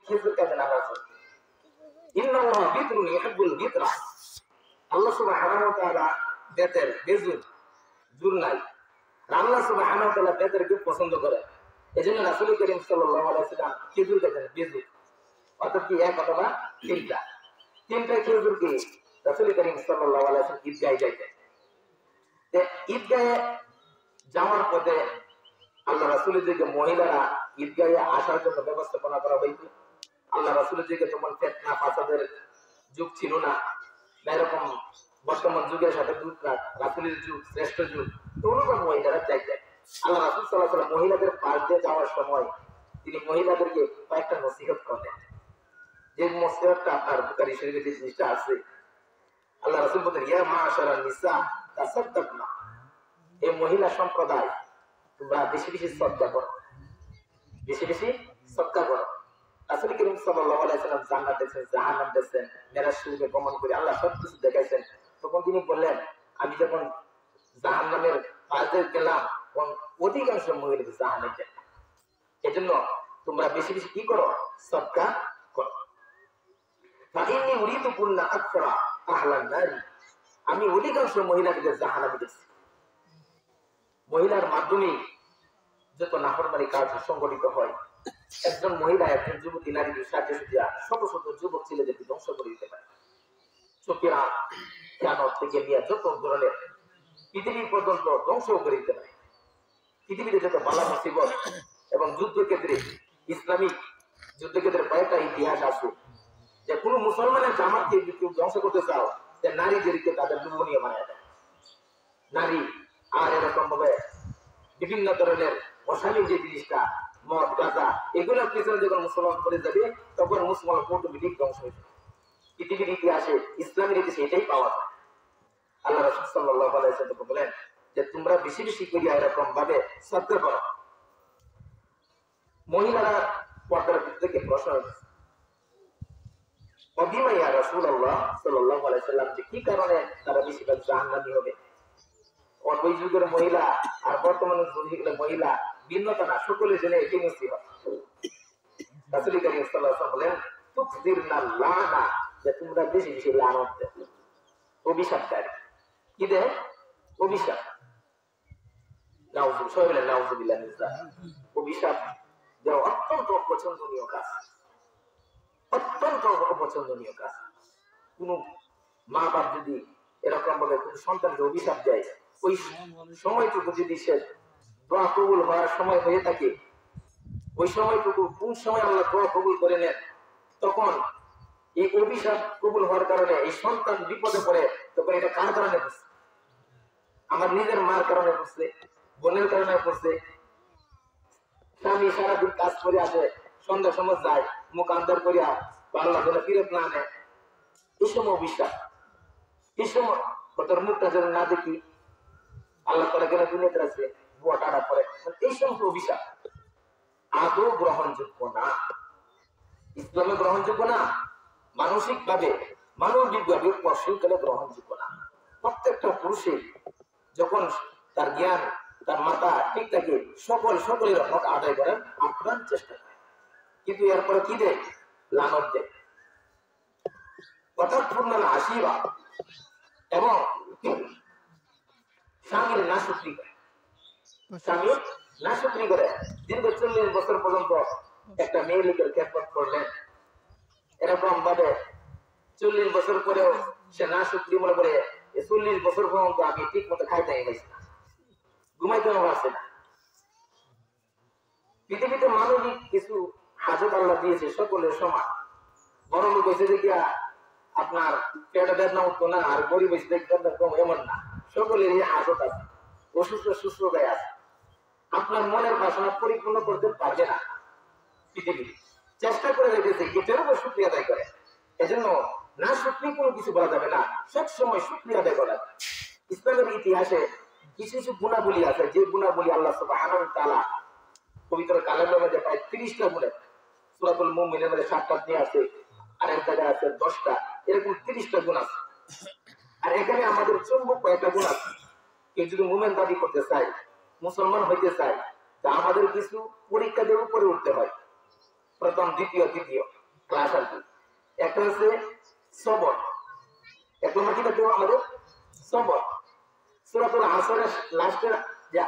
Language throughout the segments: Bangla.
খেজুর খাবেন আবার ইন্নাল্লাহ বিদরুন ইউহিব্বুল বিদরা আল্লাহ সুবহানাহু ওয়া তাআলা বেতের বেজুর জুর নাই আল্লাহ সুবহানাহু ওয়া তাআলা বেতেরকে পছন্দ করে এজন্য রাসূল করিম সাল্লাল্লাহু আলাইহি ওয়াসাল্লাম খেজুর খেতেন বেজুর অর্থাৎ কি এক অথবা তিনটা খেজুরকে রাসূল করিম সাল্লাল্লাহু আলাইহি ওয়াসাল্লাম ঈদগাহে যাইতেন ঈদগাহে যাওয়ার পথে আল্লাহ রাসূলের দিকে মহিলারা ঈদগাহে আসার জন্য ব্যবস্থাপনা করা হইত আল্লাহ রাসূলের দিকে তখন ফিতনা ফাসাদের যুগ ছিল না এরকম বর্তমান যুগের সাথে রাসূলের যুগ শ্রেষ্ঠ যুগ তখন মহিলারা যাইতেন আল্লাহ রাসূল সাল্লাল্লাহু আলাইহি ওয়াসাল্লাম মহিলাদের পাশ দিয়ে যাওয়ার সময় তিনি মহিলাদেরকে কয়েকটা নসিহত করতেন যে নসিহতটা আপনার বুখারী শরীফে যে জিনিসটা আছে আল্লাহ রাসূল বলেন ইয়া মাশারান নিসা তাসাদ্দাকনা এই মহিলা সম্প্রদায় তোমরা বেশি বেশি সদকা করো বেশি বেশি সদকা করো রাসূল করিম সাল্লাল্লাহু আলাইহি ওয়াসাল্লাম জান্নাত দেখেন জাহান্নাম দেখেন মেরাজ শরীফে ভ্রমণ করে আল্লাহ সব কিছু দেখাইছেন তখন তিনি বললেন আমি যখন জাহান্নামের পাশে গেলাম তখন অধিকাংশ মহিলা জাহান্নামে যায় এজন্য তোমরা বেশি বেশি কি করো সদকা করো ফাইন্নী উরিদু কুল্লা আকসারা আহলান নারী আমি অধিকাংশ মহিলাকে জাহান্নামে দেখছি মহিলার মাধ্যমে যত নাফরমানি কাজ সংগঠিত হয় একজন মহিলা একজন যুবতী নারীদের সাহায্য সুবিধা শত শত যুবক ছেলেদেরকে ধ্বংস করে দিতে পারে চোখেরা জ্ঞান থেকে নিয়ে যত ধরনের পৃথিবী পর্যন্ত ধ্বংস করে দিতে পারে পৃথিবীতে যত বালা মুসিবত এবং যুদ্ধক্ষেত্রে ইসলামিক যুদ্ধক্ষেত্রে কয়েকটা ইতিহাস আছে যে কোন মুসলমানের জামাতকে কেউ ধ্বংস করতে চাও যে নারীদেরকে তাদের দুর্বনীয় বানায় দেয় নারী আর এরকম ভাবে বিভিন্ন ধরনের অশালীন যে জিনিসটা মদ গাঁজা এগুলোর পিছনে যখন মুসলমান করে যাবে তখন মুসলমান অটোমেটিক ধ্বংস হয়ে যাবে পৃথিবীর ইতিহাসে ইসলামের ইতিহাসে এটাই পাওয়া যায় আল্লাহ রাসূল সাল্লাল্লাহু আলাইহি ওয়াসাল্লাম বলেন যে তোমরা বেশি বেশি করিয়া এরকম ভাবে সদকা করো মহিলারা পর্দার থেকে প্রশ্ন অবিমা ইয়া রাসূলুল্লাহ সাল্লাল্লাহু আলাইহি ওয়াসাল্লাম যে কি কারণে তারা বেশিরভাগ জাহান্নামী হবে ওই যুগের মহিলা আর বর্তমানে যুগের মহিলা ভিন্নতা না সকলে জেনে এটি মুসিবত রাসূল করিম সাল্লাল্লাহু আলাইহি ওয়াসাল্লাম বলেন তুকদিরনা লানা যে তোমরা বেশি বেশি লানত দাও অভিশাপ দেয় কি দেয় অভিশাপ নাউযুবিল্লাহ সবাই বলেন নাউযুবিল্লাহ অভিশাপ দেওয়া অত্যন্ত অপছন্দনীয় কাজ অত্যন্ত অপছন্দনীয় কাজ কোন মা বাপ যদি এরকম ভাবে কোন সন্তানকে অভিশাপ দেয় ওই সময়টুকু যদি সে দোয়া কবুল হওয়ার সময় হয়ে থাকে ওই সময়টুকু কোন সময় আল্লাহ দোয়া কবুল করে নেন তখন এই অভিশাপ কবুল হওয়ার কারণে এই সন্তান বিপদে পড়ে তখন এটা কার কারণে পড়ছে আমার নিজের মার কারণে পড়ছে বোনের কারণে পড়ছে স্বামী সারাদিন কাজ করে আসে সন্ধ্যা সময় যায় মুখ আন্দার করিয়া আল্লাহ যেন ফিরত না আনে এই সময় অভিশাপ এই সময় তোর মুখটা যেন না দেখি আল্লাহ করে কেন দুনিয়াতে আছে বুয়া টাটা পরে এই সমস্ত অভিশাপ আদৌ গ্রহণযোগ্য না ইসলামে গ্রহণযোগ্য না মানসিক ভাবে মানবিক ভাবে পশুকালে গ্রহণযোগ্য না প্রত্যেকটা পুরুষের যখন তার জ্ঞান তার মাথা ঠিক থাকে সকলের হক আদায় করার আপ্রাণ চেষ্টা করে কিন্তু এরপরে কি দেয় লানত দেয় অর্থাৎপূর্ণ আশীর্বাদ এবং স্বামীর নাশুকরি করে স্বামীর নাশুকরি করে দীর্ঘ 40 বছর পর্যন্ত একটা মেয়ে লোকের খেদমত করলেন এরকম ভাবে 40 বছর পরেও সে নাশুকরি মনে করে 40 বছর পর্যন্ত আমি ঠিক মতো খাইতে পারছি না ঘুমাইতে পারছি না পৃথিবীতে মানবিক কিছু হাজত আল্লাহ দিয়েছে সকলের সমান বড় লোক হয়েছে দেখিয়া আপনার পেটে বেদনা উঠতো না আর গরিব হয়েছে দেখতে কম এমন না সকলের এই হাজত আছে অসুস্থ সুস্থতায় আছে আপনার মনের বাসনা পরিপূর্ণ করতে পারবে না পৃথিবী চেষ্টা করে রেখেছে এটার উপর শুকরিয়া আদায় করে এজন্য না শুকরিয়া কোনো কিছু বলা যাবে না সব সময় শুকরিয়া আদায় করা ইসলামের ইতিহাসে কিছু কিছু গুণাবলী আছে যে গুণাবলী আল্লাহ সুবহানাহু ওয়া তাআলা পবিত্র কালামের মধ্যে প্রায় 30টা গুণ সূরাতুল মুমিনের মধ্যে 7টা দিয়ে আছে আর এক জায়গায় আছে 10টা এরকম 30টা গুণ আছে আর এখানে আমাদের চুম্বক কয়েকটা গুণ আছে কেউ যদি মুমিন দাবি করতে চায় মুসলমান হইতে চায় তা আমাদের কিছু পরীক্ষা দিয়ে উপরে উঠতে হয় প্রথম দ্বিতীয় তৃতীয় ক্লাস আর কি। একটা হচ্ছে সবর, এক নম্বর কি থাকতে হবে আমাদের সবর। সূরাতুল আসরের লাস্টের যে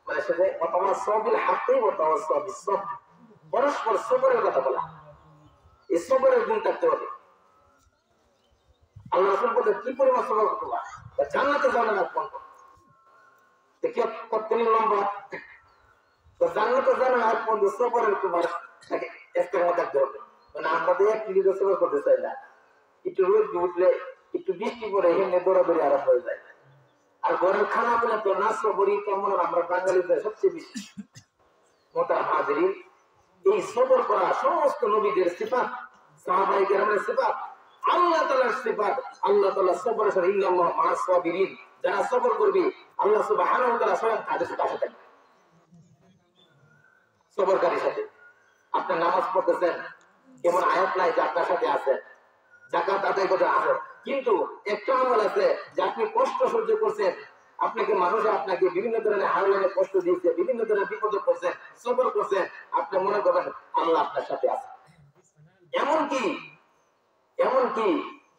মানে সেটা অথবা সবিল হাতে অথবা সবি সব পরস্পর সবরের কথা বলা, এই সবরের গুণ থাকতে হবে। আল্লাহ রাসূল বলেন কি পরিমাণ সবর করতে হবে, জান্নাতে যাওয়ার না কোন দেখি কত লম্বা, তো জান্নাতে যাওয়ার আর কোন সবরের তোমার তাকে ইস্তেমা থাকতে হবে। মানে আমরা তো এক মিনিট সবর করতে চাই না, একটু রোদ উঠলে একটু বৃষ্টি পড়ে এমনি দৌড়াদৌড়ি আরম্ভ হয়ে যায়। আর ঘরের খানা পেলে তো নাস্তা করি কেমন আমরা বাঙালিদের সবচেয়ে বেশি। মোতারাম হাজিরিন, এই সবর করা সমস্ত নবীদের সিফাত, সাহাবায়ে কেরামের সিফাত, আল্লাহ তাআলার সিফাত। আল্লাহ তাআলা সবরের সাথে ইন্নাল্লাহা মা'আস সাবিরিন, যারা সবর করবে আল্লাহ সুবহানাহু ওয়া তাআলা স্বয়ং তাদের সাথে থাকবেন। সবরকারীর সাথে আপনি নামাজ পড়তেছেন, এমন আয়াত নাই যে আপনার সাথে আছে, যাকাত আদায় করতে আছে, কিন্তু একটা আমল আছে যে আপনি কষ্ট সহ্য করছেন, আপনাকে মানুষ আপনাকে বিভিন্ন ধরনের হারালে কষ্ট দিয়েছে, বিভিন্ন ধরনের বিপদে পড়ছেন, সবর করছেন, আপনি মনে করবেন আল্লাহ আপনার সাথে আছে। এমনকি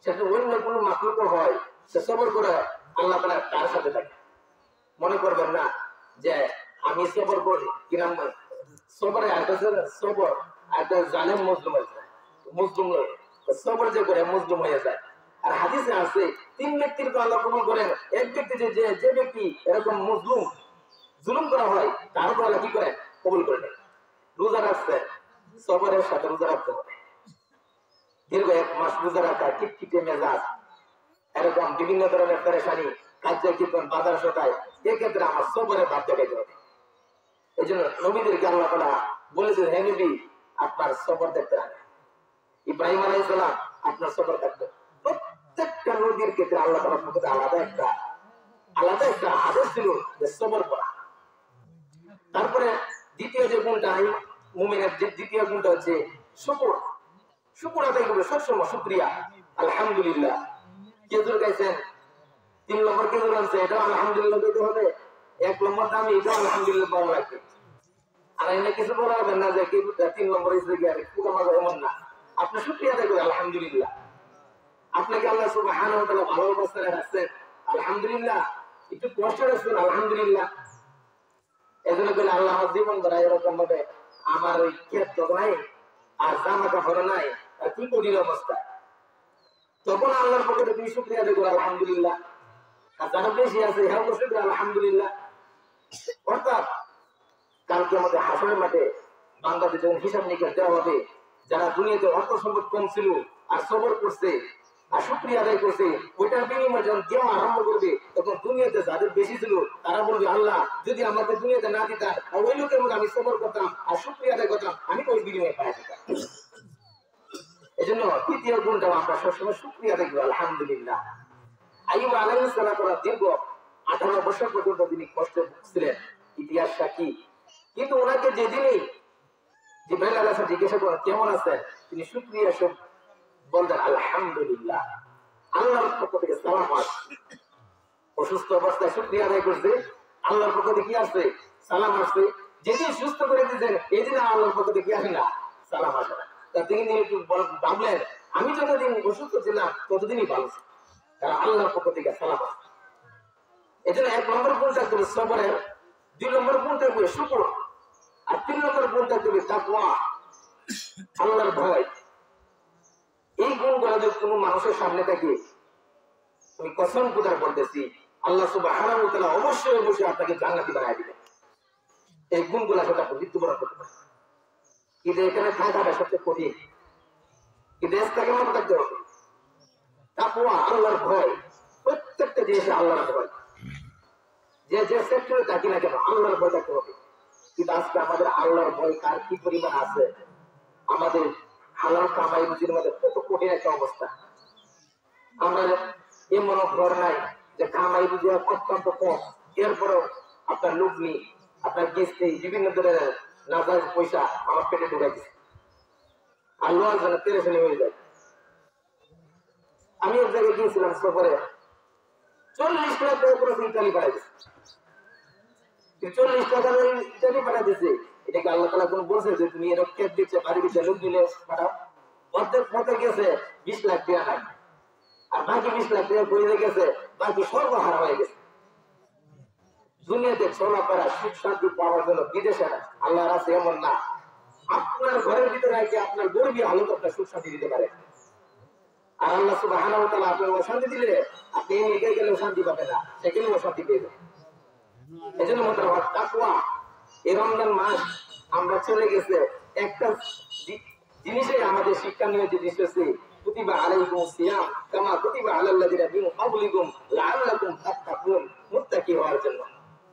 সেটা অন্য কোনো মাখলুক হয়, সে সবর করে আল্লাহ তাআলা তার সাথে থাকে। মনে করবেন না যে আমি সবর করি কিনা, সবরে একটা সবর একটা জালেম মুসলিম হয়ে যায়, মুসলিম সবর যে করে মুসলিম হয়ে যায়। আর হাদিসে আছে তিন ব্যক্তির আল্লাহ কবুল করেন, এক ব্যক্তি যে ব্যক্তি এরকম মুসলিম জুলুম করা হয় তার উপর আল্লাহ কি করে কবুল করে নেয়। রোজা রাখছে, সবরের সাথে রোজা রাখতে হবে, দীর্ঘ 1 মাস রোজা রাখা, টিপটিপে মেজাজ, এরকম বিভিন্ন ধরনের পেরেশানি, কাজে কীর্তন বাজার সটায়, এক্ষেত্রে আমার সবরে বাদ দেখাইতে হবে। এই জন্য নবীদেরকে আল্লাহ তাআলা বলেছেন, হে নবী আপনার সবর দেখতে হবে। ইব্রাহিম আলাইহিস সালাম আপনার সবর থাকবে। প্রত্যেকটা নবীর ক্ষেত্রে আল্লাহ তাআলার পক্ষ থেকে আলাদা একটা আদেশ ছিল যে সবর করা। তারপরে দ্বিতীয় যে গুণটা, মুমিনের যে দ্বিতীয় গুণটা হচ্ছে শুকর। শুকর আদায় করবে সবসময়, শুকরিয়া, আলহামদুলিল্লাহ। কেজুর গাইছেন 3 নম্বর কেজুর আনছে, এটা আলহামদুলিল্লাহ দিতে হবে। 1 নম্বর দামি, এটা আলহামদুলিল্লাহ বলা লাগবে। আর এনে কিছু বলা হবে না যে কেজুরটা 3 নম্বর এসে গিয়ে পুরো মজা, এমন না। আপনি শুকরিয়া আদায় করবেন আলহামদুলিল্লাহ। আপনাকে আল্লাহ সুবহানাহু ওয়া তাআলা ভালো অবস্থায় রাখছেন, আলহামদুলিল্লাহ। একটু কষ্ট রাখছেন, আলহামদুলিল্লাহ। এজন্য বলে আল্লাহ জীবন ধরা এরকম ভাবে আমার ওই ক্ষেত নাই আর জামা কাপড় নাই আর কি কঠিন অবস্থা, তখন আল্লাহর পক্ষ থেকে তুমি শুকরিয়া আদায় করো আলহামদুলিল্লাহ। আর যারা বেশি আছে হ্যাঁ তো শুকরিয়া আলহামদুলিল্লাহ। অর্থাৎ কালকে আমাদের হাসরের মাঠে বান্দাদের যখন হিসাব নিকাশ দেওয়া হবে, যারা দুনিয়াতে অর্থ সম্পদ কম ছিল আর সবর করছে আর শুকরিয়া আদায় করছে, ওইটার বিনিময়ে যখন দেওয়া আরম্ভ করবে, তখন দুনিয়াতে যাদের বেশি ছিল তারা বলবে, আল্লাহ যদি আমাকে দুনিয়াতে না দিতাম আর ওই লোকের মধ্যে আমি সবর করতাম আর শুকরিয়া আদায় করতাম, আমি তো ওই বিনিময়ে পাই যেতাম। এই জন্য তৃতীয় গুণটা আমরা সবসময় শুকরিয়া আদায় করি, আলহামদুলিল্লাহ। আইয়ুব আলাইহিস সালাম দীর্ঘ 18 বছর পর্যন্ত তিনি কষ্টে ভুগছিলেন, ইতিহাস সাক্ষী। কিন্তু ওনাকে যেদিনই জিবরাইল আলাইহিস সালাম জিজ্ঞাসা করেন কেমন আছেন, তিনি শুকরিয়া সব বলতেন আলহামদুলিল্লাহ, আল্লাহর পক্ষ থেকে সালাম আসছে। অসুস্থ অবস্থায় শুকরিয়া আদায় করছে, আল্লাহর পক্ষ থেকে কি আসছে, সালাম আসছে। যেদিন সুস্থ করে দিয়েছেন এই দিন আল্লাহর পক্ষ থেকে কি আসে না, সালাম আসে না। তা তিনি একটু ভাবলেন, আমি যতদিন অসুস্থ ছিলাম ততদিনই ভালো ছিল, কারণ আল্লাহর পক্ষ থেকে সালাম আসছে। এই জন্য 1 নম্বর গুণ থাকতে হবে সবরের, 2 নম্বর গুণ থাকবে শুকর, আর 3 নম্বর গুণ থাকতে হবে তাকওয়া, আল্লাহর ভয়। এই গুণগুলো যদি কোনো মানুষের সামনে থাকে, আমি কসম খোদার বলতেছি আল্লাহ সুবহানাহু ওয়া তাআলা অবশ্যই আপনাকে জান্নাতি বানায় দিবেন। এই গুণগুলোর সাথে আপনি মৃত্যুবরণ করতে পারেন। কিন্তু এখানে থাকাটা সবচেয়ে কঠিন, কিন্তু দেশটাকে মনে রাখতে হবে তাকওয়া, আল্লাহর ভয়। প্রত্যেকটা জিনিসে আল্লাহর ভয়, যে সেক্টরে থাকি না কেন আল্লাহর ভয় থাকতে হবে। কিন্তু আজকে আমাদের আল্লাহর ভয় কার কি পরিমাণ আছে, আমাদের হালাল কামাই রুজির মধ্যে কত কঠিন একটা অবস্থা। আমরা এমন ঘর নাই যে কামাই রুজি অত্যন্ত কম, এরপরেও আপনার লুকনি, আপনার কিস্তি, বিভিন্ন ধরনের নাজায়েজ পয়সা আমার পেটে ঢুকাই দিচ্ছে, আর লোয়ার জন্য পেরেশানি হয়ে যায়। আমি এক জায়গায় গিয়েছিলাম সফরে, 40 লাখ টাকা করে ইতালি পাঠাই দিচ্ছে। 40 টাকা ইতালি পাঠাই দিচ্ছে, এটাকে আল্লাহ তাআলা কোন বলছে যে তুমি এরকম ক্যাশ দিচ্ছে বাড়ি দিচ্ছে লোক দিলে পাঠাও? অর্ধেক পথে গেছে 20 লাখ টাকা নাই, আর বাকি 20 লাখ টাকা পড়ে গেছে, বাকি সর্বহারা হয়ে গেছে। দুনিয়াতে চলাফেরা সুখ শান্তি পাওয়ার জন্য বিদেশে আল্লাহ আছে এমন না। আপনার ঘরের ভিতরে আগে আপনার গরিবী হালত আপনার সুখ শান্তি দিতে পারে। আর আল্লাহ সুবহানাহু ওয়া তাআলা আপনার অশান্তি দিলে আপনি এমনিতে গেলেও শান্তি পাবেন না, সেখানেও অশান্তি পেয়ে যাবেন। এই জন্য মোহতারাম তাকওয়া, এই রমজান মাস আমরা চলে গেছে একটা জিনিসে আমাদের শিক্ষা নিয়ে যে দিতেছে, কুতিবা আলাইকুমুস সিয়াম কামা কুতিবা আলাল লাযিনা মিন ক্বাবলিকুম লাআল্লাকুম তাত্তাকুন, মুত্তাকি হওয়ার জন্য।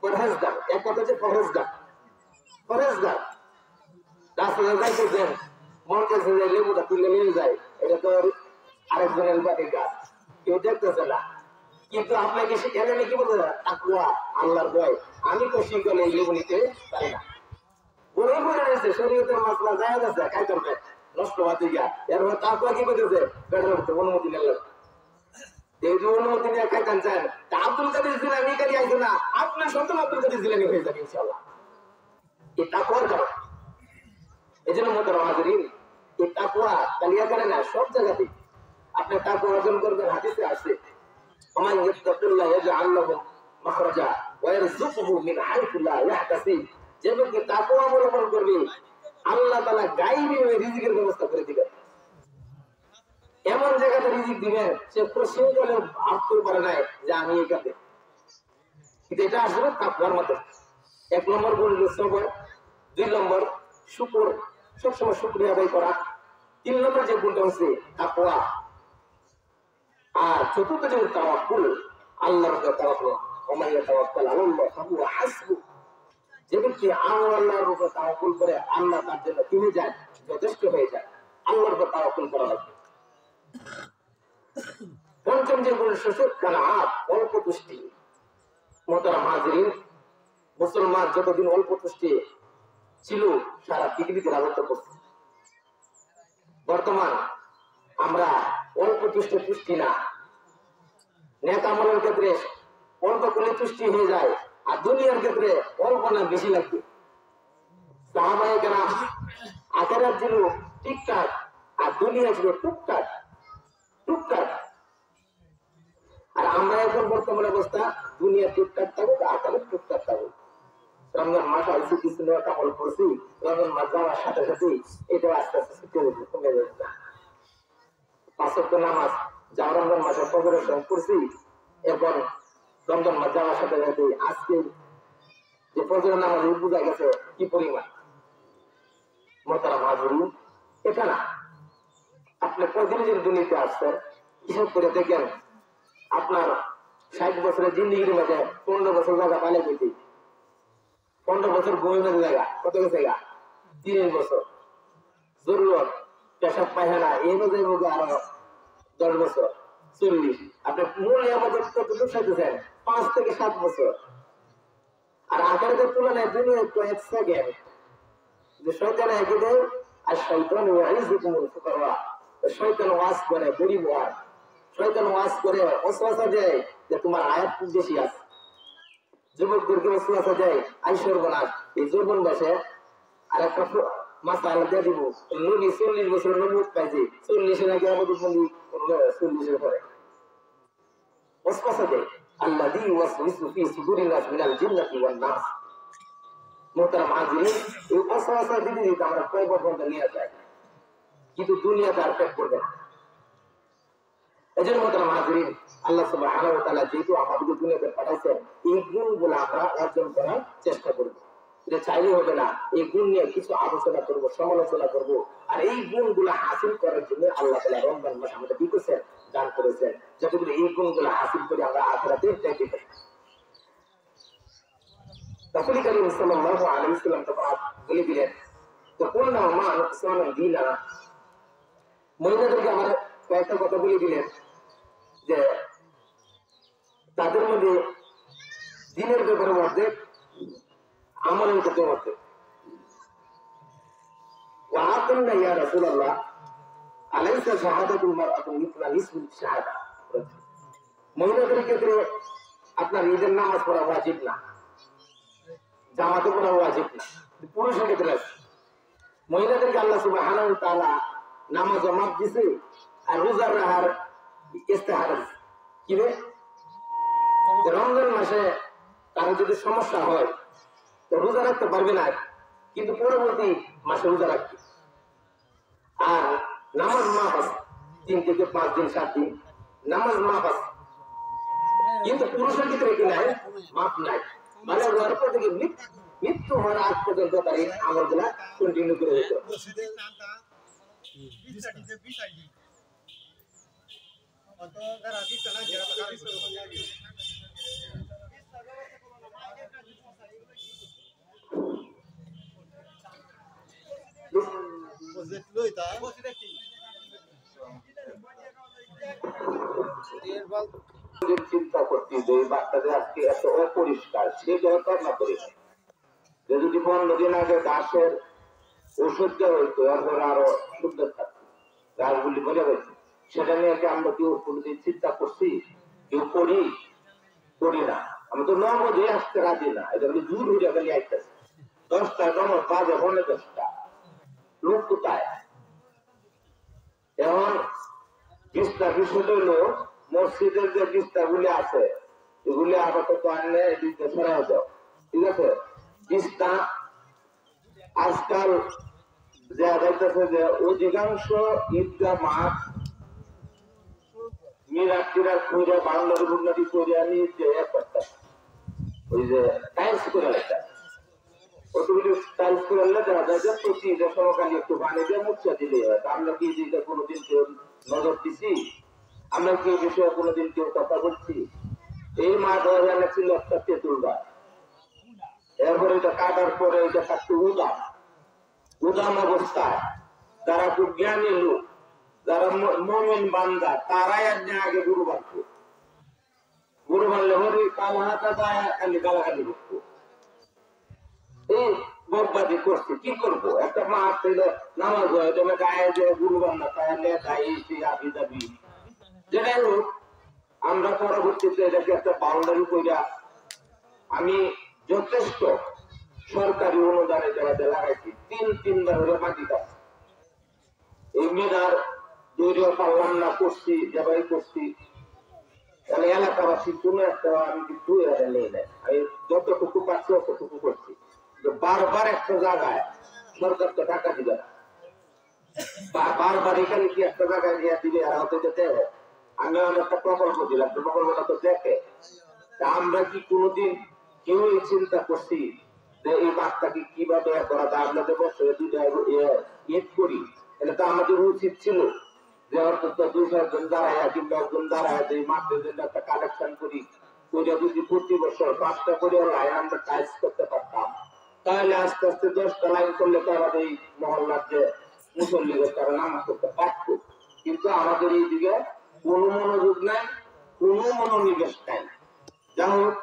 পরহেজগার, এক কথা হচ্ছে পরহেজগার। পরহেজগার রাস্তায় যাইতেছেন, মন কাছে যে লেবুটা তুলে নিয়ে যায়, এটা তো আরেকজনের বাড়ির গাছ, কেউ দেখতেছে না, কিন্তু আপনাকে সেখানে কি বলতে তাকওয়া, আল্লাহর ভয়। আমি তো শিখলে এই লেবু নিতে পারি না, বলে পড়ে রয়েছে শরীয়তের মাসলা জায়েজ আছে, খাই করবে নষ্ট হওয়ার দিকে। এরপর তাকওয়া কি করতেছে, বেড়ে উঠতে অনুমতি নিল। যেহেতু অনুমতি নিয়ে খাইতেন চান, তা আব্দুল কাদের জিলানী কারি আইছে না, আপনার সন্তান আব্দুল কাদের জিলানী হয়ে যাবে ইনশাআল্লাহ। এই তাকওয়ার কারণ। এই জন্য মোহতারাম হাজিরিন, এই তাকওয়া কালিয়া করে না, সব জায়গাতে আপনি তাকওয়া অর্জন করবেন। হাদিসে আছে, ওমান ইয়াত্তাকিল্লাহ ইয়াজআল লাহু মাখরাজা ওয়া ইয়ারযুকুহু মিন হাইথু লা ইয়াহতাসিব। যে ব্যক্তি তাকওয়া অবলম্বন করবে, আল্লাহ তাআলা গায়বী রিজিকের ব্যবস্থা করে দিবেন। এমন জায়গাতে রিজিক দিবেন সে প্রশ্ন করে ভাবতে পারে না যে আমি এখানে। কিন্তু এটা আসলে তাকওয়ার মতো। 1 নম্বর গুণ হলো সবর, 2 নম্বর শুকর, সবসময় শুকরিয়া আদায় করা, 3 নম্বর যে গুণটা হচ্ছে তাকওয়া, আর চতুর্থ যে তাওয়াক্কুল, আল্লাহর উপর তাওয়াক্কুল। ওমান ইয়াতাওয়াক্কাল আলাল্লাহ ফাহুয়া হাসবু। যে ব্যক্তি আল্লাহর উপর তাওয়াক্কুল করে, আল্লাহ তার জন্য কি হয়ে যায়, যথেষ্ট হয়ে যায়। আল্লাহর উপর তাওয়াক্কুল করা লাগবে। পঞ্চম যে গুণ সুসুখ কানাআত, অল্প তুষ্টি। মোহতারাম হাজিরিন, মুসলমান যতদিন অল্প তুষ্টি ছিল সারা পৃথিবীতে রাজত্ব করছে। বর্তমান আমরা অল্প তুষ্টি না, নেক আমলের ক্ষেত্রে অল্প করে তুষ্টি হয়ে যায়, আর দুনিয়ার ক্ষেত্রে অল্প না বেশি লাগবে। সাহাবায়ে কেরাম আখিরাত ছিল ঠিকঠাক, আর দুনিয়া ছিল টুকটাক টুকটাক। আর আমরা এখন বর্তমান অবস্থা, দুনিয়া টুকটাক থাকুক, আখিরাত টুকটাক থাকুক। রমজান মাস আইসি কিছু নেওয়া কামল করছি, রমজান মাস যাওয়ার সাথে সাথে এটা আস্তে আস্তে কমে যাচ্ছে। 5 ওয়াক্ত নামাজ যা রমজান মাসে ফজরের সময় পড়ছি, এখন রমজান মাস যাওয়ার সাথে সাথে আজকে যে ফজরের নামাজ বোঝা গেছে কি পরিমাণ। মোহতারাম হাজিরিন, এটা না, আপনি কয়দিন যে দুনিয়াতে আসছেন হিসাব করে দেখেন, আপনার 60 বছরের জিন্দিগির মাঝে 15 বছর জায়গা পালে পেতে, 15 বছর ঘুমের জায়গা কত গেছে গা, 30 বছর জরুরত, পেশাব পায়খানা এই মধ্যে আরো 10 বছর, 40। আপনি মূল আমাদের কতটুকু সাইতেছেন, 5 থেকে 7 বছর। আর আখেরাতের তুলনায় দুনিয়া তো 1 সেকেন্ড। যে শয়তান একে দেয়, আর শয়তান ইয়াইযুকুমুল ফুকারা, শয়তান ওয়াজ করে গরিব ওয়াজ, শয়তান ওয়াজ করে ওয়াসওয়াসা দেয় যে তোমার আয়াত খুব বেশি আছে। যুবকদেরকে ওয়াসওয়াসা দেয়, আই সর্বনাশ, এই যৌবন বসে আর একটা মাসালা দিয়ে দিব, নবী 40 বছর নবুয়ত পাইছে, 40-এর আগে আমাদের বলি 40-এর পরে ওয়াসওয়াসা দেয়। আল্লাযী ওয়াসওয়াসু ফী সুদুরিন নাস মিনাল জিন্নাতি ওয়ান নাস। মোহতারাম হাজিরিন, এই ওয়াসওয়াসা দিতে দিতে আমরা কয় পর্যন্ত নিয়ে যায়, কিন্তু দুনিয়াতে আর পেট করবে না। এজন্য মোহতারাম হাজিরিন, আল্লাহ সুবহানাহু ওয়া তাআলা যেহেতু আমাদের দুনিয়াতে পাঠাইছেন, এই গুণগুলো আমরা অর্জন করার চেষ্টা করব। এটা চাইলে হবে না, এই গুণ নিয়ে কিছু আলোচনা করব, সমালোচনা করব। আর এই গুণগুলো হাসিল করার জন্য আল্লাহ তাআলা রমজান মাস আমাদের কি করেছেন, দান করেছেন, যাতে করে এই গুণগুলো হাসিল করে আমরা আখিরাতে যাইতে পারি। রাসূল কারীম সাল্লাল্লাহু আলাইহি ওয়াসাল্লাম তখন বলে দিলেন, তো কুলনা মা নুকসানা দিনা, মহিলাদেরকে আমার কয়েকটা কথা বলে দিলেন যে তাদের মধ্যে দিনের ব্যাপারে অর্ধেক, আমলের ক্ষেত্রে অর্ধেক। ওয়াআতানা ইয়া রাসূলুল্লাহ আলাইসা শাহাদাতুল মারআতু মিসলা নিসফিল শাহাদা। মহিলাদের ক্ষেত্রে আপনার ঈদের নামাজ পড়া ওয়াজিব না, জামাতে পড়া ওয়াজিব না, পুরুষের ক্ষেত্রে আছে। মহিলাদেরকে আল্লাহ সুবহানাহু ওয়া তাআলা নামাজ মাপ দিছে আর রোজার রাহার ইস্তেহার কি রে রমজান মাসে কারো যদি সমস্যা হয় তো রোজা রাখতে পারবে না, কিন্তু পরবর্তী মাসে রোজা রাখবে। আর নামাজ মাপ আছে 3 থেকে 5 দিন 7 দিন নামাজ মাপ আছে, কিন্তু পুরুষের ক্ষেত্রে কি নাই, মাপ নাই। মানে রোজার পর থেকে মৃত্যু হওয়ার আগ পর্যন্ত তার এই আমলগুলা কন্টিনিউ করে যেতে হবে। চিন্তা করছি যে বাচ্চাদের আজকে এত অপরিষ্কার, সে না করি যদি 15 দিন আগে গাছের ওষুধ দেওয়া হইতো এরপর আরো সুন্দর থাকতো, গাছগুলি বোঝা গেছে। সেটা নিয়ে আমরা কেউ কোনোদিন চিন্তা করছি? কেউ করি না। আমি তো নর্ম দিয়ে আসতে রাজি না, এটা খালি দূর হইয়া খালি আসতেছে। 10টা নম্বর বাজে হলে 10টা লোক কোথায়? এখন বিস্তার বিষয় হইল মসজিদের যে বিস্তার গুলি আছে এগুলি আপাতত আনলে এদিকে সরাই দাও, ঠিক আছে? বিস্তার আজকাল দেখা যাইতেছে যে অধিকাংশ ঈদগাহ মাঠ মিরাটিরার খুঁড়ে বাংলার উন্নতি করে আনি যে একটা ওই যে টাইলস করে লেখা কতগুলি টাইলস করে দেখা যায় যে প্রতি ঈদের সমকালী একটু পানি দিয়ে মুচ্ছা দিলেই হয়। আমরা কি দিকে কোনোদিন কেউ নজর দিছি? আমরা কি বিষয়ে কোনোদিন কেউ কথা বলছি? এই মাঠ হয়ে ছিল একটা তেঁতুল গাছ, এরপরে এটা কাটার পরে এটা থাকতো উদাম অবস্থায়। যারা খুব জ্ঞানী লোক, যারা মুমিন বান্দা, তারাই আগে গরু বাঁধত। গরু বাঁধলে হরি কালা হাতা দেয়, খালি গালাগালি করতো। এই বরবাদি করছে, কি করবো? একটা মাঠ ছিল নামাজ হয়, তুমি গায়ে যে গরু বান্ধা তাহলে আবি দাবি। যেটাই হোক, আমরা পরবর্তীতে এটাকে একটা বাউন্ডারি কইরা আমি যথেষ্ট সরকারি অনুদানে জায়গাতে লাগাইছি। 3-3 বার মাটি কাটছি, এই মেধার দৈর্ঘ্য পারলাম না, করছি জবাই করছি। তাহলে এলাকাবাসীর জন্য একটা আমি কিন্তু নেই না, আমি যতটুকু পাচ্ছি অতটুকু করছি। বারবার একটা জায়গায় সরকার তো টাকা দিবে না, বারবার এখানে কি একটা জায়গায় নিয়ে দিবে আর হতে যেতে। আমি একটা প্রকল্প দিলাম, প্রকল্পটা তো দেখে। আমরা কি কোনোদিন কেউ চিন্তা করছি যে এই বাচ্চাকে কিভাবে করা যায়? আপনাদের বছরে 2টা ঈদ করি, এটা তো আমাদের উচিত ছিল যে অন্তত 2-4 জন দাঁড়ায় কিংবা 1 জন দাঁড়ায় যে মাঠের জন্য একটা কালেকশন করি, করে যদি প্রতি বছর 5টা করে লাইন আমরা টাইস করতে পারতাম, তাহলে আস্তে আস্তে 10টা লাইন করলে তো আমাদের এই মহল্লার যে মুসল্লিদের তারা নামাজ করতে পারত। কিন্তু আমাদের এই দিকে কোনো মনোযোগ নাই, কোনো মনোনিবেশ নাই। যাই হোক,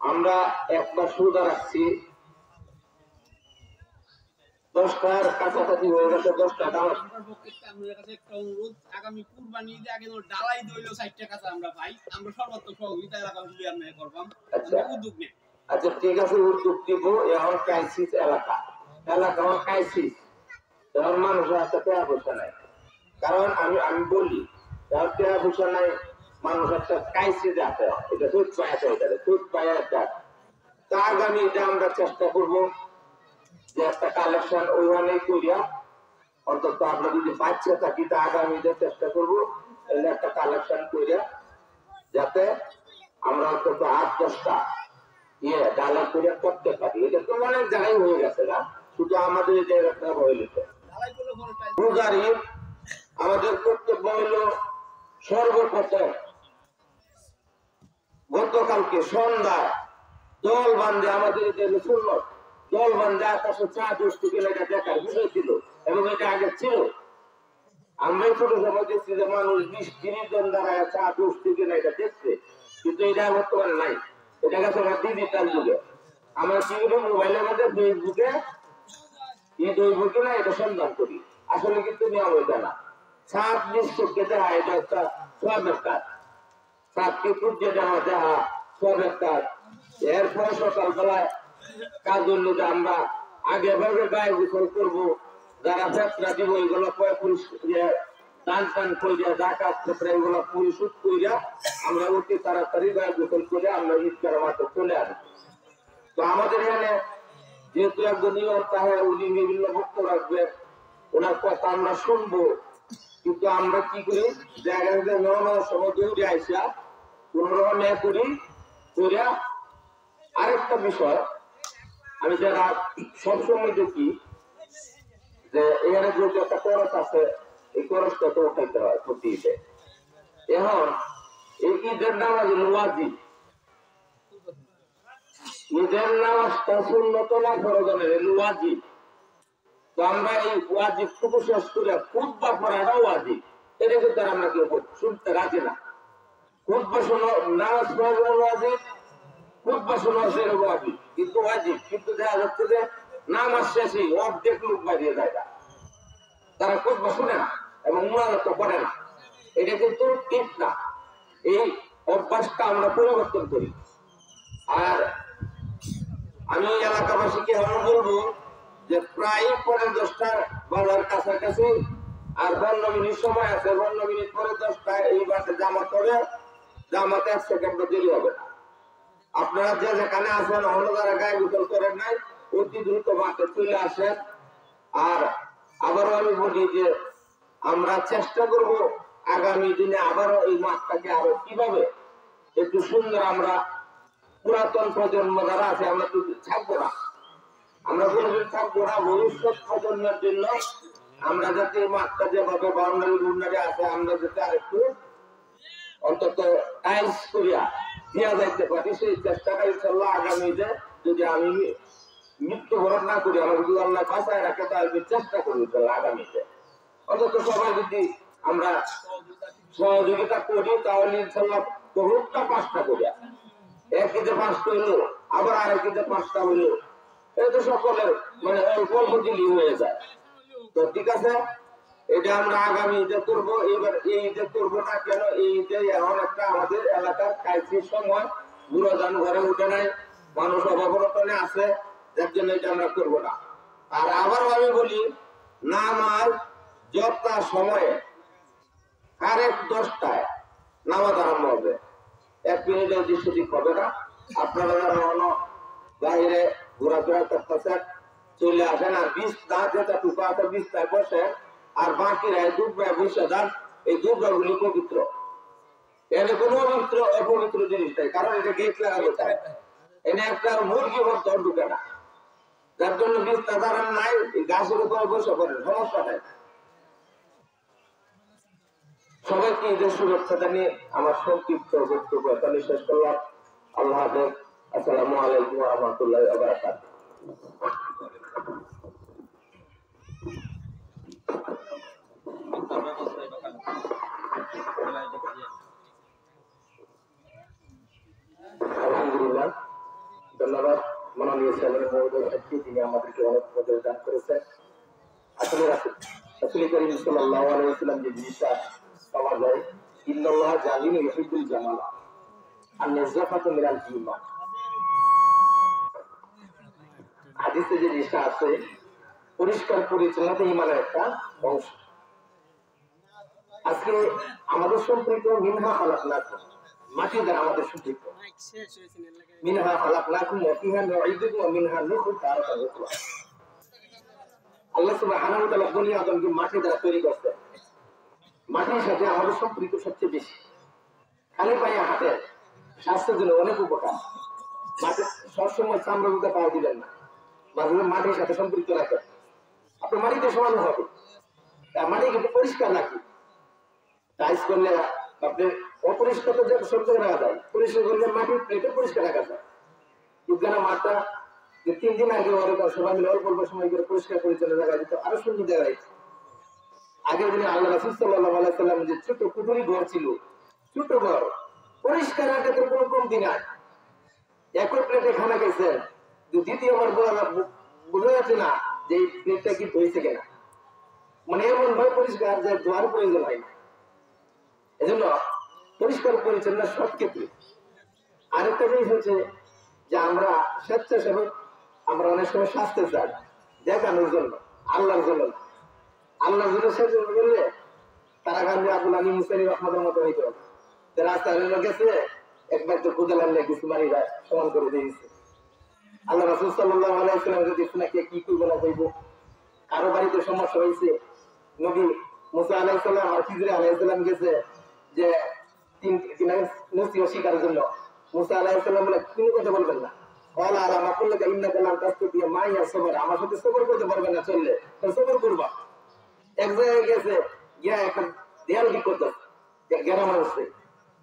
আমরা একটা সুবিধা রাখছি, 10টার কাছাকাছি হয়ে গেছে। 10টা একটা অনুরোধ, আগামী কুরবানি ঈদে আগে ডালাই দইল 4টা কাঁচা আমরা পাই, আমরা সর্বাত্মক সহযোগিতা এলাকা আমরা করবাম। উদ্যোগ নেই। আচ্ছা ঠিক আছে, উদ্যোগ দিব। এখন ক্রাইসিস এলাকা ক্রাইসিস, এখন মানুষের হাতে টাকা পয়সা নাই। কারণ আমি বলি টাকা পয়সা নাই, মানুষ একটা ক্রাইসিস আছে, এটা সুদ পায়, সুদ পায় একটা। তা আগামী এটা আমরা চেষ্টা করবো যে একটা কালেকশন ওইখানেই করিয়া, অন্তত আমরা যদি বাচ্চা থাকি তা আগামীতে চেষ্টা করবো একটা কালেকশন করিয়া, যাতে আমরা অন্তত 8-10টা ডালা করে করতে পারি। এটা তো অনেক জায়গায় হয়ে গেছে না, শুধু আমাদের এই জায়গাটা হইল। রোজার ঈদ আমাদের কর্তব্য হইল সর্বপ্রথম গতকালকে সন্ধ্যায় দল বান্ধে, আমাদের যে সুন্নত দল বান্ধে আকাশে চা দোষটি গেলে এটা দেখার বিষয় ছিল, এবং এটা আগে ছিল। আমরাই ছোট সময় দেখছি যে মানুষ 20-30 জন দাঁড়ায় চা দোষটি গেলে এটা দেখছে, কিন্তু এটা বর্তমানে নাই। এটা গেছে ডিজিটাল যুগে। আমরা কি করি, মোবাইলের মধ্যে ফেসবুকে ঈদ হইব কিনা এটা সন্ধান করি, আসলে কিন্তু নিয়ম হইতে না। সাত নিশ্চিত দেখা এটা একটা সবের কাজ, সাতকে সূর্যে দেখা সবের কাজ। এরপরে সকালবেলায় কাজ হইল যে আমরা আগে ভাবে গায়ে গোসল করবো, যারা যাত্রা দিব এগুলো দান টান কইরা জাকাত ফিতরা এগুলো পরিশোধ কইরা আমরা অতি তাড়াতাড়ি গায়ে গোসল করে আমরা ঈদগার মাঠে চলে আসি। তো আমাদের এখানে যেহেতু একজন নিয়ম তাহে উনি বিভিন্ন বক্তব্য রাখবেন, ওনার কথা আমরা শুনবো, কিন্তু আমরা কি করি জায়গায় নেওয়ানোর সময় দৌড়ে আইসা কোনোরকম করি করিয়া। আরেকটা বিষয় আমি যারা সবসময় দেখি যে এখানে যেহেতু একটা খরচ আছে, এই খরচটা তো উঠাইতে হয় প্রতিদিনে। এখন এই ঈদের নামাজ ওয়াজিব, ঈদের নামাজটা সুন্নত না ফরজের ওয়াজিব। তো আমরা এই ওয়াজিব টুকু শেষ করে খুতবা পড়াটা ওয়াজিব, এটা কিন্তু আমরা কেউ শুনতে রাজি না। খুতবা শোনো নামাজ পড়ানো ওয়াজিব, খুতবা শোনো সেটা ওয়াজিব, কিন্তু ওয়াজিব। কিন্তু দেখা যাচ্ছে যে নামাজ শেষে অর্ধেক লোক বাড়িয়ে যায় না, তারা খুতবা শুনে না এবং মুনাজাত করে না। এটা কিন্তু ঠিক না। এই অভ্যাসটা আমরা পরিবর্তন করি। আর আমি এলাকাবাসীকে আমরা বলবো যে প্রায় 10:15 বাজার কাছাকাছি, আর 15 মিনিট সময় আছে, 15 মিনিট পরে 10টায় এই বাসে জামাত হবে। জামাতে 1 সেকেন্ড দেরি হবে না। আপনারা যে যেখানে আছেন অন্য যারা গায়ে গোসল করেন নাই অতি দ্রুত মাঠে চলে আসেন। আর আবারও আমি বলি যে আমরা চেষ্টা করব আগামী দিনে আবারও এই মাঠটাকে আরো কিভাবে একটু সুন্দর, আমরা পুরাতন প্রজন্ম যারা আছে আমরা তো থাকবো না, আমরা কোনোদিন থাকবো না। ভবিষ্যৎ প্রজন্মের জন্য আমরা যাতে এই মাঠটা যেভাবে বাউন্ডারি আছে আমরা যাতে আরেকটু অন্তত টাইলস করিয়া দেওয়া যাইতে পারি, সেই চেষ্টাটা ইনশাল্লাহ আগামীতে যদি আমি মৃত্যুবরণ না করি, আমার যদি আল্লাহ বাঁচায় রাখে তাহলে চেষ্টা করি আগামীতে অন্তত সবাই যদি আমরা সহযোগিতা করি তাহলে ইনশাল্লাহ বহুতটা 5টা করিয়া, একদিকে 5টা হইলো আবার আরেকদিকে 5টা হইলো, এটা তো সকলের মানে অল্প অল্প দিলি হয়ে যায়। তো ঠিক আছে, এটা আমরা আগামী ঈদে করবো। এবার এই ঈদে করবো না কেন, এই ঈদে এমন একটা আমাদের এলাকার ক্রাইসিস সময়, বুড়ো ধান ঘরে উঠে নাই, মানুষ অভাবরতনে আছে, যার জন্য এটা আমরা করবো না। আর আবারও আমি বলি নামাজ যথা সময়ে কারেক্ট 10টায় নামাজ আরম্ভ হবে, 1 মিনিটের দৃষ্টি হবে না। আপনারা যারা অন্য বাইরে ঘোরাফেরা করতেছেন চলে আসেন, আর 20 না যেটা টুকু আছে 20টায় বসে, আর বাকিরা দুর্গায় বসে যান। এই দুর্গাগুলি পবিত্র, এখানে কোনো অপবিত্র জিনিস নেই, কারণ এটা গেট লাগানো চায়, এনে একটা মুরগি ভর্তি ঢুকে না, যার জন্য 20টা দাঁড়ান নাই, এই গাছের উপরে বসে পড়েন, সমস্যা নেই। সবাইকে ঈদের শুভেচ্ছা জানিয়ে আমার সংক্ষিপ্ত বক্তব্য এখানে শেষ করলাম। আল্লাহ হাফেজ। আসসালামু আলাইকুম ওয়া রাহমাতুল্লাহি ওয়া বারাকাতুহু। আলহামদুলিল্লাহ, ধন্যবাদ মাননীয় চেয়ারম্যান মহোদয় সাহেবকে, তিনি আমাদেরকে অনেক মজা দান করেছেন। আসলে রাসূল করিম সাল্লাল্লাহু আলাইহি ওয়াসাল্লাম যে জিনিসটা পাওয়া যায়, ইন্নাল্লাহ জামিলুন ইউহিব্বুল জামালা আর নাযাফাতু মিনাল ঈমান, হাদিসে যে জিনিসটা আছে পরিষ্কার পরিচ্ছন্নতা ঈমানের একটা অংশ। আজকে আমাদের সম্পর্ক মিনহা খালাকনাকুম, মাটি দ্বারা আমাদের সম্পর্ক, মিনহা খালাকনাকুম ওয়া ফিহা নুঈদুকুম ওয়া মিনহা নুখরিজুকুম তারাতান উখরা। আল্লাহ সুবহানাহু ওয়া তাআলা বনি আদমকে মাটি দ্বারা তৈরি করতেন। মাটির সাথে আমাদের সম্পর্ক সবচেয়ে বেশি। খালি পায়ে হাতে স্বাস্থ্যের জন্য অনেক উপকার। মাটি সবসময় চামড়া দিতে পাওয়া দিবেন না, মাঝে মাটির সাথে সম্পৃক্ত রাখেন, আপনার মাটিতে সমান হবে। মাটি কিন্তু পরিষ্কার রাখি, টাইস করলে আপনি অপরিষ্কার তো সব জায়গায় রাখা যায়, পরিষ্কার করলে মাটির প্লেটে পরিষ্কার রাখা যায়। বিজ্ঞান মাঠটা যে 3 দিন আগে সবাই মিলে অল্প অল্প সময় করে পরিষ্কার পরিচ্ছন্ন জায়গা দিত, আরো সুন্দর জায়গা দিত। আগের দিনে আল্লাহ রাসূল সাল্লাল্লাহু আলাইহি ওয়াসাল্লাম যে ছোট কুঠুরি ঘর ছিল, ছোট ঘর পরিষ্কার রাখতে কোনো কমতি নাই। একই প্লেটে খানা খেয়েছেন, দ্বিতীয়বার বোঝা যাচ্ছে না যে এই প্লেটটা কি ধুয়েছে কিনা, মানে এমন ভাবে পরিষ্কার যে ধোয়ার প্রয়োজন হয় না। এজন্য পরিষ্কার পরিচ্ছন্ন সব ক্ষেত্রে। আরেকটা জিনিস হচ্ছে যে আমরা স্বেচ্ছাসেবক, আমরা অনেক সময় স্বাস্থ্য চাই দেখানোর জন্য, আল্লাহর জন্য। আল্লাহ যদি শেষ করলে তারা গান্ধী আবুল আলী মুসানি রহমতের মতো হইতো রাস্তায় গেছে একবার তো খুঁজে লাগলে কিছু মারিরা সমান করে দিয়েছে। আল্লাহ রাসূল সাল্লাল্লাহু আলাইহি ওয়াসাল্লাম যদি শুনাকে কি করবে না কইব, কারো বাড়িতে সমস্যা হয়েছে, নবী মুসা আলাইহিস সালাম আর খিজর আলাইহিস সালাম গেছে যে তিন নসিহত শিকার জন্য। মুসা আলাইহিস সালাম বলে তুমি কথা বলবেন না, ওয়ালা আলা মাকুল্লাকা ইন্নাকা লান তাসতাতিয়া মাইয়া সবর, আমার সাথে সবর করতে পারবে না, চললে তো সবর করবা। এক জায়গায় গেছে গিয়া এখন দেয়াল ঠিক করতে গ্রাম আছে,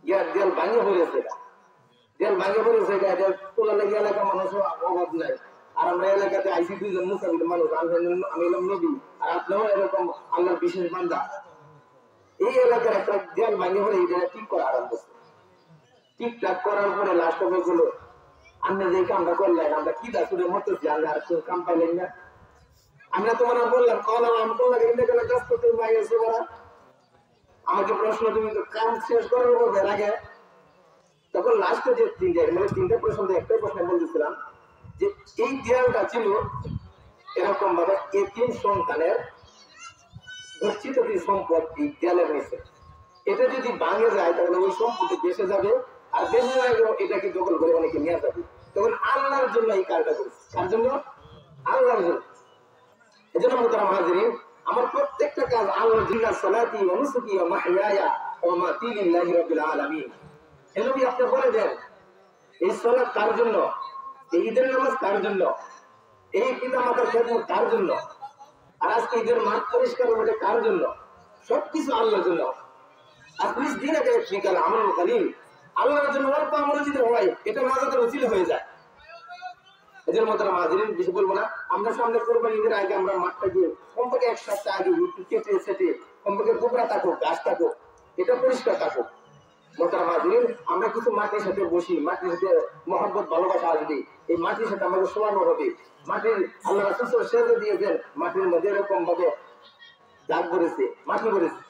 গিয়া দেয়াল ভাঙে পড়েছে, দেয়াল ভাঙে পড়েছে, তোলা লেগে এলাকা মানুষের অভাব নাই। আর আমরা এলাকাতে আইসি দুইজন মুসাফির মানুষ, আমি এলাম নবী আর আপনিও এরকম আল্লাহর বিশেষ বান্দা। এই এলাকার একটা দেয়াল ভাঙে পড়ে এটা ঠিক করা আরম্ভ করছে। ঠিকঠাক করার পরে লাস্ট হবে গুলো আমরা যে কামটা করলেন, আমরা কি দাসুরে মরতেছি, আমরা আর কেউ কাম পাইলেন না। আমরা তোমার বললাম কলাম আমি তোমাকে ইন্ডিয়া কাজ করতে পাইছি বলা, আমাকে প্রশ্ন তুমি তো কাম শেষ করার মধ্যে আগে তখন লাস্টে যে তিনটা প্রশ্ন একটাই প্রশ্ন বলতেছিলাম যে এই দেয়ালটা ছিল এরকম ভাবে এতিম সন্তানের গচ্ছিত সম্পদ এই দেয়ালের নিচে, এটা যদি ভাঙে যায় তাহলে ওই সম্পত্তি দেশে যাবে, আর দেশে এটাকে দখল করে অনেকে নিয়ে যাবে। তখন আল্লাহর জন্য এই কাজটা করেছে, কার জন্য? আল্লাহর জন্য। এজন্য মুহতারাম হাজিরিন, আমার প্রত্যেকটা কাজ আল্লাহর জন্য, সালাতি ওয়া নুসুকি ওয়া মাহইয়ায়া ওয়া মামাতি লিল্লাহি রাব্বিল আলামিন। হে নবী আপনি বলে দেন এই সালাত কার জন্য, এই ঈদের নামাজ কার জন্য, এই পিতামাতার খেদমত কার জন্য, আর আজকে ঈদের মাঠ পরিষ্কার হবে কার জন্য? সবকিছু আল্লাহর জন্য। আর 20 দিন আগে শিকাল আমল কালিল আল্লাহর জন্য অল্প আমল যদি হয় এটা নাজাতের ওসিলা হয়ে যায়। এদের মতো হাজিরিন বেশি বলবো না, আমরা সামনে কোরবানি ঈদের আগে আমরা মাঠটা গিয়ে কমপক্ষে এক সপ্তাহ আগে কেটে সেটে কমপক্ষে টুকরা থাকুক, গাছ থাকুক, এটা পরিষ্কার থাকুক। মোহতারাম হাজিরিন, আমরা কিছু মাটির সাথে বসি, মাটির সাথে মহব্বত ভালোবাসা আসবে, এই মাটির সাথে আমাদের শোয়ানো হবে। মাটির আল্লাহ রাসূল সেজদা দিয়েছেন, মাটির মধ্যে এরকম ভাবে দাগ করেছে, মাটি করেছে,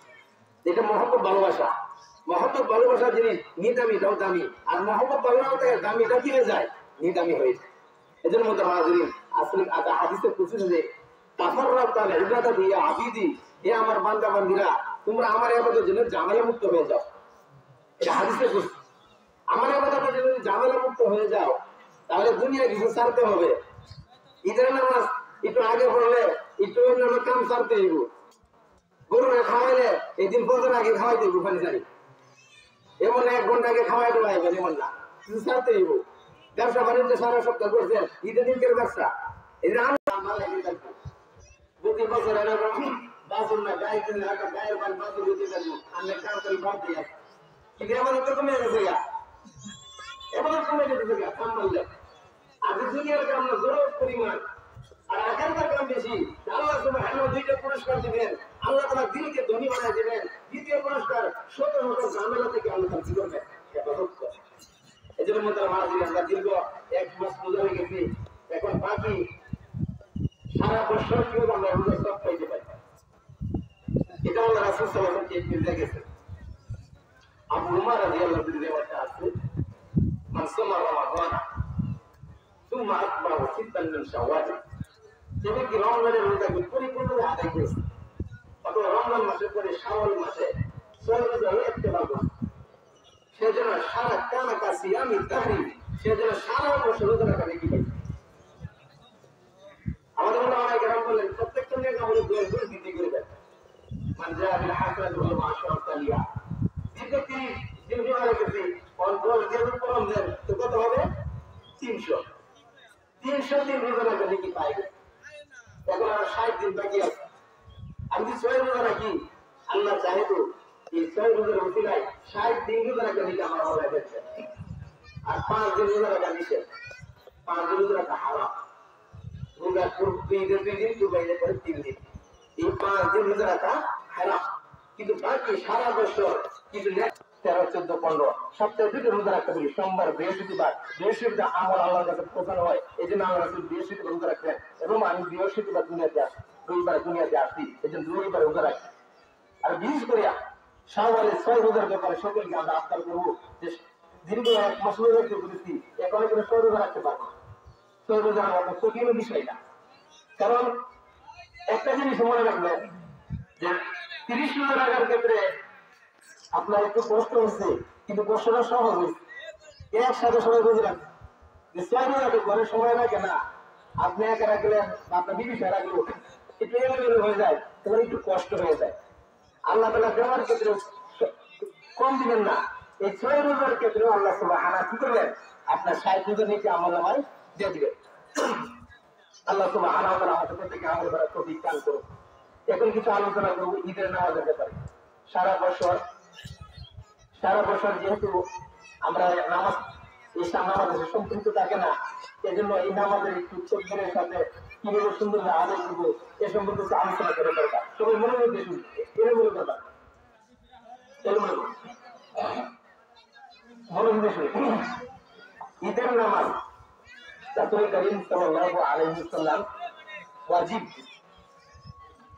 এটা মহব্বত ভালোবাসা। মহব্বত ভালোবাসা জিনিস নিদামিটাও দামি, আর মহব্বত ভালোবাসা দামিটা কি হয়ে যায়? নিদামি হয়ে যায়। এজন্য মধ্যে হাজিরিন আসলে হাদিসে বলছে যে তাফাররাত আল ইবাদাতি ইয়া আবিদি, হে আমার বান্দা বান্দীরা তোমরা আমার ইবাদতের জন্য ঝামেলা মুক্ত হয়ে যাও। এটা হাদিসে বলছে আমার ইবাদতের জন্য ঝামেলা মুক্ত হয়ে যাও, তাহলে দুনিয়া কিছু ছাড়তে হবে। ঈদের নামাজ একটু আগে পড়লে একটু অন্যান্য কাম ছাড়তে হইব, গরু খাওয়াইলে এই দিন ফজর আগে খাওয়াই দেবো পানি ছাড়ি, এমন 1 ঘন্টা আগে খাওয়াই দেওয়া এমন না, কিছু ছাড়তে হইব। ব্যবসা বাণিজ্য সারা সপ্তাহ করছেন, ঈদের দিনকের ব্যবসা প্রতি বছর এরকম বাসুর না গায়ে কিনে একটা গায়ের পান বাসুর দিতে পারবো, আমি কাম করি বাদ দিয়ে কিন্তু এমন তো কমে গেছে গা, এমন কমে যেতেছে গা কাম করলে। আজ দুনিয়ার কাম না জরুরত পরিমাণ, আর আগামীকার কাম বেশি। আল্লাহ সুবহানাহু দুইটা পুরস্কার দিবেন, আল্লাহ তাআলা দিলকে ধনী বানায় দিবেন। দ্বিতীয় পুরস্কার শত শত ঝামেলা থেকে আল্লাহ তাআলা কি করবেন? হেফাজত করবেন। এজন্য মোহতারাম হাজিরিন, আমরা দীর্ঘ 1 মাস রোজা হয়ে গেছি, এখন বাকি সারা বছর কিভাবে আমরা রোজা সব পাইতে পারি, এটা আল্লাহ রাসূল সাল্লাল্লাহু আলাইহি ওয়াসাল্লাম নির্দেশ গেছে। আবু উমার রাদিয়াল্লাহু আনহু রিওয়ায়াতে আছে, মান সামা রমাদান সুম্মা আকবারু সিত্তান মিন শাওয়াল, যে ব্যক্তি রমজানের রোজাকে পরিপূর্ণভাবে আদায় করেছে, অথবা রমজান মাসের পরে শাওয়াল মাসে 6 রোজা রাখতে পারবে, সেজন্য সারা কানা কাসিয়ামি তাহরি, সেজন্য সারা বছর রোজা রাখা নাকি পাই। আমাদের ওলামায়ে কেরাম বলেন প্রত্যেকটা নেক আমলে 2 দিতে করে দেন, মান জা বিল হাসানাতি ওয়া আশরা তালিয়া, যেটা কি দিন হয়ে গেছে অন্তর যেন পরম দেন তো কত হবে? 300 দিন রোজা রাখা নাকি পাইবে। এখন আর 60 দিন বাকি আছে, আমি যদি 6 রোজা রাখি, আল্লাহ চাহে তো এই 6 রোজার উসিলায় 60 দিন রোজা রাখা নাকি আমার ভালো লাগছে, আর 5 দিন রোজা রাখা নিষেধ, 5 দিন রোজা রাখা হারাম। রোজা করতে 2 দিন তো বাইরে করে 3 দিন, এই 5 দিন রোজা রাখা হারাম। কিন্তু বাকি সারা বছর কিন্তু 13, 14, 15 সপ্তাহে 2 রোজা রাখতে পারি, সোমবার বৃহস্পতিবার। বৃহস্পতিবার আমল আল্লাহর কাছে প্রধান হয়, এই জন্য আল্লাহ রাসূল বৃহস্পতিবার রোজা রাখতেন, এবং আমি বৃহস্পতিবার দুনিয়াতে আসি, রবিবার দুনিয়াতে আসি, এই জন্য রবিবার রোজা রাখি। আর বিশেষ করে শাওয়ালের 6 রোজার ব্যাপারে সকলকে আমরা আবদার করবো যে দীর্ঘ 1 মাস রোজা রাখতে বলেছি, এখন করে 6 রোজা রাখতে পারবো না। 6 রোজা রাখা কঠিন বিষয় না, কারণ একটা জিনিস মনে রাখবেন, যে 30 রোজা রাখার ক্ষেত্রে আপনার একটু কষ্ট হচ্ছে, কিন্তু কষ্টটা সহজ হয়েছে। একসাথে সবাই বুঝে রাখবে যে 6 রোজাকে ঘরে সময় রাখে না, আপনি একা রাখলেন বা আপনার বিবি রাখলো, একটু এলোমেলো হয়ে যায়, তোমার একটু কষ্ট হয়ে যায়। আল্লাহ তাআলা দেওয়ার ক্ষেত্রে কম দিবেন না। এই 6 রোজার ক্ষেত্রে আল্লাহ সুবহানাহু কি করবেন, আপনার 60 রোজা নিয়ে আমলনামায় দিয়ে দিবেন। আল্লাহ সুবহানাহু ওয়া তাআলা আমাদের প্রত্যেককে আমল করার তৌফিক দান করুন। এখন কিছু আলোচনা করব ঈদের নামাজের ব্যাপারে। সারা বছর যেহেতু আমরা নামাজ ইসলাম নামাজের সম্পৃক্ত থাকে না, এজন্য এই নামাজের একটু চোখের সাথে কিভাবে সুন্দর আদায় করবো এ সম্পর্কে একটু আলোচনা করে দরকার। সবাই মনে মধ্যে শুনছে এর মূল কথা ঈদের নামাজ রাসূল করিম সাল্লাল্লাহু আলাইহি ওয়াসাল্লাম ওয়াজিব।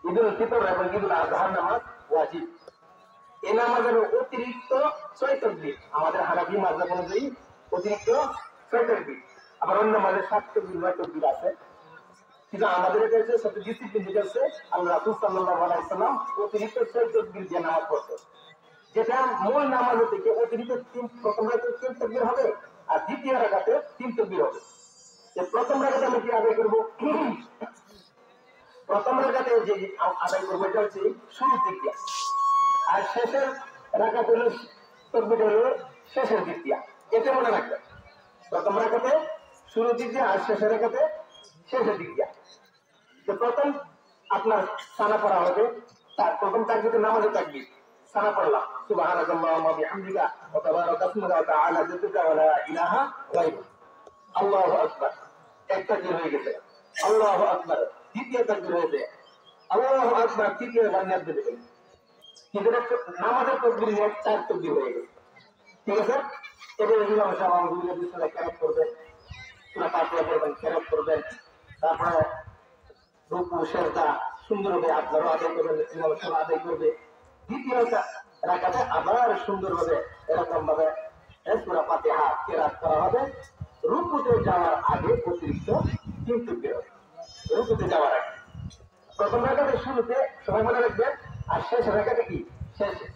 ঈদুল ফিতর এবং ঈদুল আযহার নামাজ ওয়াজিব। এই নামাজের অতিরিক্ত 6 তাকবীর, আমাদের হানাফি মাযহাব অনুযায়ী অতিরিক্ত 6 তাকবীর, আবার অন্য মাযহাবে 7 তাকবীর 9 তাকবীর আছে। কিন্তু আমাদের কাছে সবচেয়ে ডিসিপ্লিন যেটা আছে, আল্লাহ রাসূল সাল্লাল্লাহু আলাইহি ওয়াসাল্লাম অতিরিক্ত 6 তাকবীর দিয়ে নামাজ পড়তো, যেটা মূল নামাজ থেকে অতিরিক্ত 3 প্রথম রাকাতে 3 তাকবীর হবে আর দ্বিতীয় রাকাতে 3 তাকবীর হবে। যে প্রথম রাকাতে আমরা কি আদায় করব, প্রথম রাকাতে যে আদায় করব এটা হচ্ছে শুরুর দিক দিয়ে, আর শেষের রাকাতে হলো তাকবীর হলো শেষের দিক দিয়ে। এটা মনে রাখবেন, প্রথম রাকাতে শুরুর দিক দিয়ে আর শেষের রাকাতে শেষের দিক দিয়ে। তো প্রথম আপনার সানা পড়া হবে, তার প্রথম তাকবীর নামাজের তাকবীর সানা পড়লাম, সুবহানাল্লাহি ওয়া বিহামদিহি ওয়া তাবারাকা ইসমুকা ওয়া তাআলা জাদ্দুকা ওয়া লা ইলাহা গায়রুক, আল্লাহু আকবার, এক তাকবীর হয়ে গেছে। আল্লাহু আকবার দ্বিতীয় তাকবীর হয়েছে, আল্লাহু আকবার তৃতীয় বানিয়ে দেবেন। কিন্তু নামাজের তাকবীর নিয়ে 4 তাকবীর হয়ে গেছে। ঠিক আছে, এবারে ইমাম সাহেব আমাদের বিষয়ে কেরাত করবেন, সূরা ফাতিহা পড়বেন, কেরাত করবেন, তারপরে রুকু সেজদা সুন্দরভাবে আপনারা আদায় করবেন, ইমাম সাহেব আদায় করবে। দ্বিতীয় রাকাতে আবার সুন্দরভাবে এরকম ভাবে সূরা ফাতিহা কেরাত করা হবে। রুকুতে যাওয়ার আগে অতিরিক্ত 3 তাকবীর হবে। রুকুতে যাওয়ার আগে প্রথম রাকাতে শুরুতে সবাই মনে রাখবেন, আর শেষ রাকাতে কি শেষে।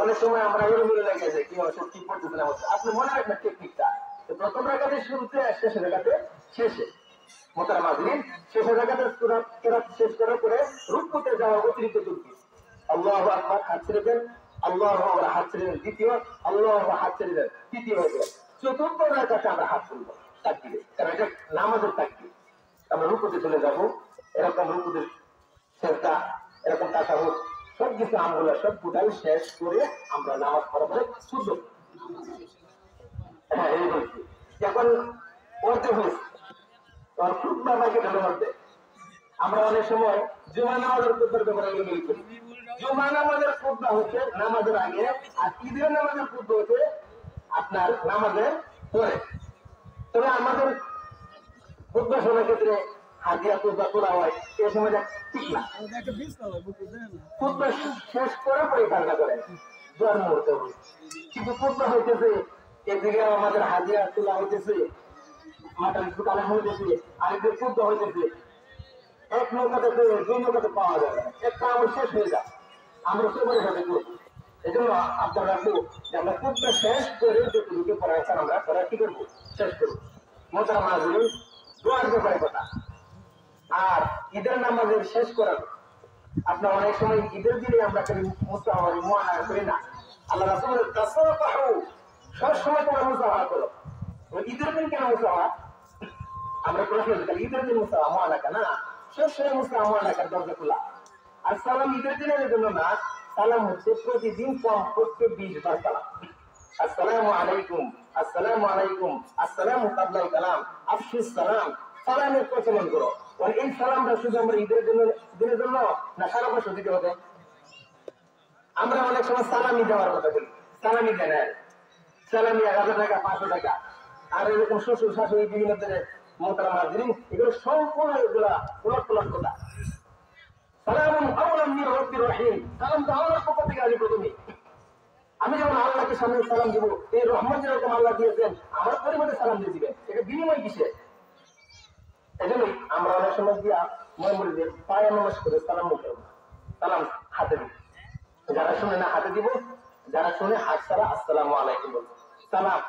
অনেক সময় আমরা এলোমেলো লেগে যায়, কি হয় কি পড়তেছে না, আপনি মনে রাখবেন টেকনিকটা। প্রথম রাকাতে শুরুতে আর শেষ রাকাতে শেষে। মোহতারাম হাজরিন, শেষের রাকাতে সূরা কেরাত শেষ করার পরে রুকুতে যাওয়া অতিরিক্ত তাকবীর, আল্লাহু আকবার হাত ছেড়ে দেন, আল্লাহু আকবার হাত ছেড়ে দেন দ্বিতীয়, আল্লাহু আকবার হাত ছেড়ে দেন তৃতীয় হয়ে গেল। চতুর্থ রাকাতে আমরা হাত তুলবো তাকবীরে, কারণ এটা নামাজের তাকবীর। আমরা রুকুতে চলে যাব, এরকম রুকুতে সেজদা, এরকম তাশাহুদ সবকিছু আমগুলো সব টোটাল শেষ করে আমরা নামাজ পড়াবো শুদ্ধ। হ্যাঁ, এই বলছি এখন অর্ধেক হয়েছে, আর খুতবা বাকি ঢালো অর্ধেক। আমরা অনেক সময় জুমা নামাজের খুতবার ব্যাপারে এলোমেলো করি। জুমা নামাজের খুতবা হচ্ছে নামাজের আগে, আর ঈদের নামাজের খুতবা হচ্ছে আপনার নামাজের পরে। তবে আমাদের খুতবা শোনার ক্ষেত্রে হাদিয়া খুতবা করা হয়, এই সময়টা ঠিক না। খুতবা শেষ করার পরে কাজটা করেন দোয়ার মুহূর্তে, কিন্তু খুতবা হইতেছে এদিকে আমাদের হাদিয়া তোলা হইতেছে, মাথার একটু কালে হইতেছে, আরেকদের খুতবা হইতেছে, এক নৌকাতে দুই নৌকাতে পাওয়া যাবে না, একটা আমার শেষ হয়ে যায়, আমরা সবাই সাথে করবো। এই জন্য আপনার রাখবো যে আমরা খুতবা শেষ করে যতটুকু পড়াশোনা আমরা করা কি করবো, শেষ করবো। মোহতারাম হাজরিন, দোয়ার ব্যাপারে কথা। আর ঈদের নামাজের শেষ করার আপনার অনেক সময় ঈদের দিনে আমরা খালি মুসাফা করি না, আল্লাহ রাসূলের তাসাফাহু সবসময় তোমরা মুসাফা করো। ঈদের দিন কেন মুসাফা? আমরা প্রশ্ন করি ঈদের দিন মুসাফা মুআনাকা না, সবসময় মুসাফা মুআনাকার দরজা খোলা। আর সালাম ঈদের দিনের জন্য না, সালাম হচ্ছে প্রতিদিন কমপক্ষে 20 বার সালাম। আসসালামু আলাইকুম, আসসালামু আলাইকুম, আসসালামু কাবলাল কালাম, আফসুস সালাম, সালামের প্রচলন করো। আর এই সালামটা শুধু আমরা ঈদের দিনের জন্য না সারা বছর দিতে হবে? আমরা অনেক সময় সালামি দেওয়ার কথা বলি, সালামি দেন, সালামি 1000 টাকা 500 টাকা, আর এরকম শ্বশুর শাশুড়ি বিভিন্ন ধরনের মোহতারাম হাজরিন, এগুলো সম্পূর্ণ এগুলা উলট পালট কথা। সালামুন কাওলাম মির রাব্বির রহিম, সালাম তো আল্লাহর পক্ষ থেকে আসে প্রথমে। আমি যেমন আল্লাহকে সামনে সালাম দিব, এই রহমত যেরকম আল্লাহ দিয়েছেন আমার পরিবারে সালাম দিয়ে দিবেন, এটা বিনিময় কিসের? এজন্যই আমরা অনেক সময় দিয়া মনে মনে যে পায়ে নমস্কার করে সালাম মুখে সালাম হাতে দিব, যারা শুনে না হাতে দিব, যারা শুনে হাত ছাড়া আসসালামু আলাইকুম বলবো। সালাম।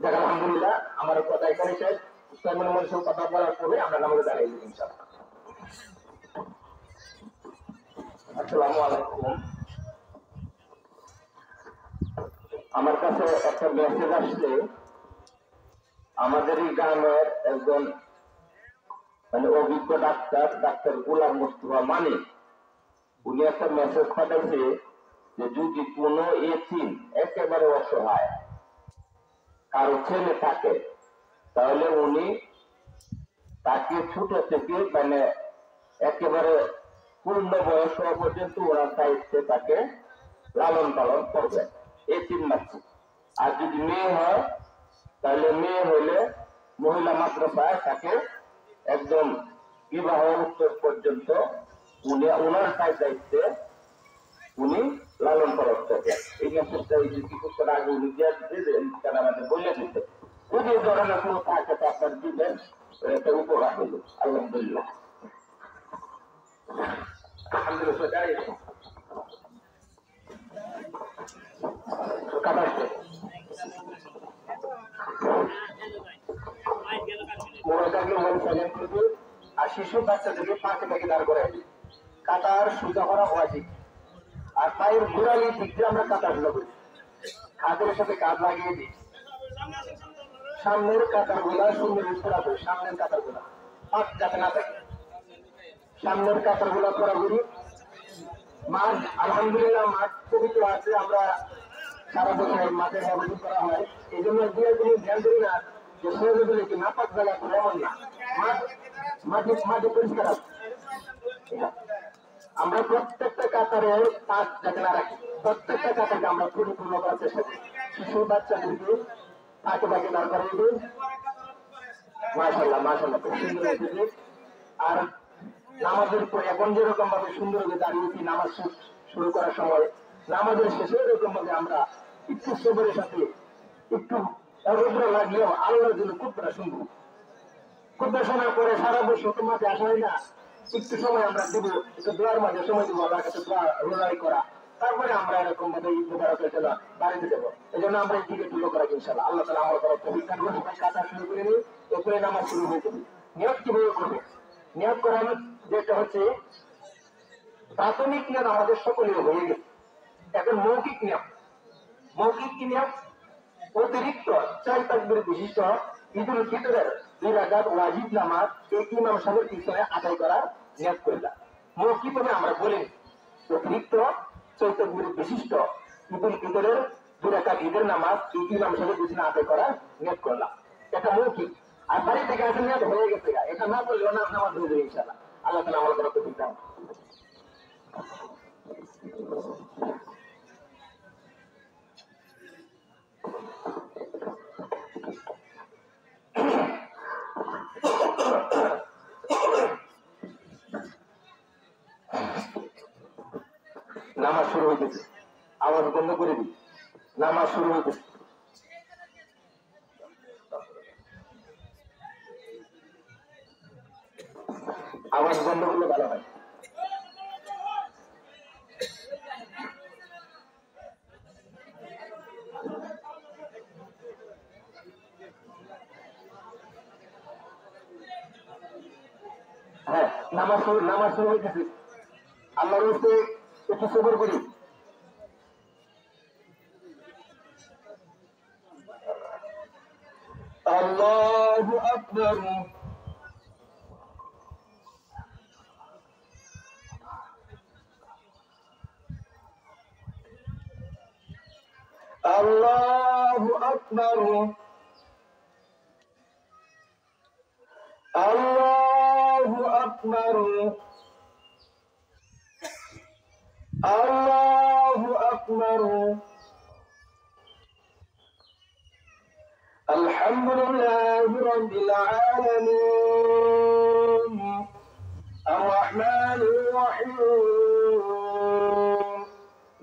দেখ আলহামদুলিল্লাহ আমার কথা এখানে শেষ। সাইমন মনসুর কথা বলার পরে আমরা নামাজে দাঁড়িয়ে দিব ইনশাআল্লাহ। আসসালামু আলাইকুম। আমার কাছে একটা মেসেজ আসছে, আমাদের এই গ্রামের একজন মানে অভিজ্ঞ ডাক্তার, ডাক্তার গোলাম মুস্তফা মানে উনি একটা মেসেজ পাঠাইছে যে যদি কোনো এতিম একেবারে অসহায় কারো ছেলে থাকে তাহলে উনি তাকে ছোট থেকে মানে একেবারে পূর্ণ বয়স হওয়া পর্যন্ত ওনার দায়িত্বে তাকে লালন পালন করবে এতিম বাচ্চা। আর যদি মেয়ে হয় তাহলে মেয়ে হইলে মহিলা মাদ্রাসায় তাকে একদম বিবাহ উত্তর পর্যন্ত উনি ওনার দায়িত্বে উনি লালন পালন করবে। এই মেসেজটা এই যে কিছুক্ষণ আগে উনি আমাদের বলে দিতে যদি এই ধরনের কোনো থাকে তো আপনার দিবেন, এটা উপকার হইল। আলহামদুলিল্লাহ। আলহামদুলিল্লাহ দাঁড়িয়ে কাটাচ্ছে আর শিশু বাচ্চাদেরকে পাঁচে থেকে দাঁড় করে কাতার সোজা করা ওয়াজিব। আর পায়ের ঘোরালি দিক দিয়ে আমরা কাতার গুলো করি, কাঁধের সাথে কাঁধ লাগিয়ে দিই। সামনের কাতার গুলা সুন্দর করা করি, সামনের কাতার গুলা পাঁচ যাতে না থাকে, সামনের কাতার গুলা করা করি। মাঠ আলহামদুলিল্লাহ মাঠ পবিত্র আছে, আমরা সারা বছর মাঠের ব্যবস্থা করা হয়। এই জন্য ধ্যান করি না যে সহযোগী কি না পাক জায়গা করে এমন না, মাঠে মাঠে পরিষ্কার আছে। আমরা প্রত্যেকটা কাতারে পাঁচ যাতে না রাখি, প্রত্যেকটা কাতারকে আমরা পরিপূর্ণ করার চেষ্টা করি। শিশু বাচ্চাদেরকে পাকে পাকে দাঁড় করিয়ে দিই। মাশাআল্লাহ মাশাআল্লাহ খুব সুন্দর হয়েছে। আর নামাজের পরে এখন যেরকম ভাবে সুন্দরভাবে দাঁড়িয়েছি নামাজ শুরু করার সময়, নামাজের শেষে এরকম ভাবে আমরা একটু সবরের সাথে একটু অগ্রহ লাগলেও আল্লাহর জন্য খুবটা শুনবো। খুবটা শোনার পরে সারা বছর তোমাকে আসা হয় না, একটু সময় আমরা দিব, একটু দোয়ার মাঝে সময় দিব আল্লাহর কাছে দোয়া রোজাই করা, তারপরে আমরা এরকম ভাবে ঈদ মুবারক হয়ে চলা বাড়িতে যাবো। এই জন্য আমরা এই দিকে তুলো করা ইনশাআল্লাহ। আল্লাহ তাআলা আমার তরফ থেকে কাটা শুরু করে নিই, এরপরে নামাজ শুরু হয়ে যাবে। নিয়ত কিভাবে করবে? নিয়ত করার যেটা হচ্ছে প্রাথমিক নিয়ত আমাদের সকলের হয়ে গেছে, এখন মৌখিক নিয়ম। মৌখিক নিয়ম অতিরিক্ত 4 তাকবীর বিশিষ্ট ঈদুল ফিতরের 2 রাকাত ওয়াজিব নামাজ এই ইমাম সাহেবের পিছনে আদায় করার নিয়ত করলাম। মৌখিকভাবে আমরা বলি অতিরিক্ত 4 তাকবীর বিশিষ্ট ঈদুল ফিতরের 2 রাকাত ঈদের নামাজ এই ইমাম সাহেবের পিছনে আদায় করার নিয়ত করলাম, এটা মৌখিক। আর বাড়ি থেকে আসলে নিয়ত হয়ে গেছে, এটা না করলেও না নামাজ হয়ে যাবে ইনশাআল্লাহ। আল্লাহ তাআলা আমাদের তরফ থেকে দান। নামাজ শুরু হইতেছে, আওয়াজ বন্ধ করে দিই। নামাজ শুরু হইতেছে। আওয়াজ বন্ধ করলে ভালো হয়। হ্যাঁ নামাজ শুরু হইতেছে। আল্লাহর রাস্তে একটু সবর করি। আল্লাহু আকবার। আল্লাহু আকবার। আল্লাহু আকবার। আল্লাহু আকবার। আলহামদুলিল্লাহি রাব্বিল আলামিন আর-রাহমানির রাহিম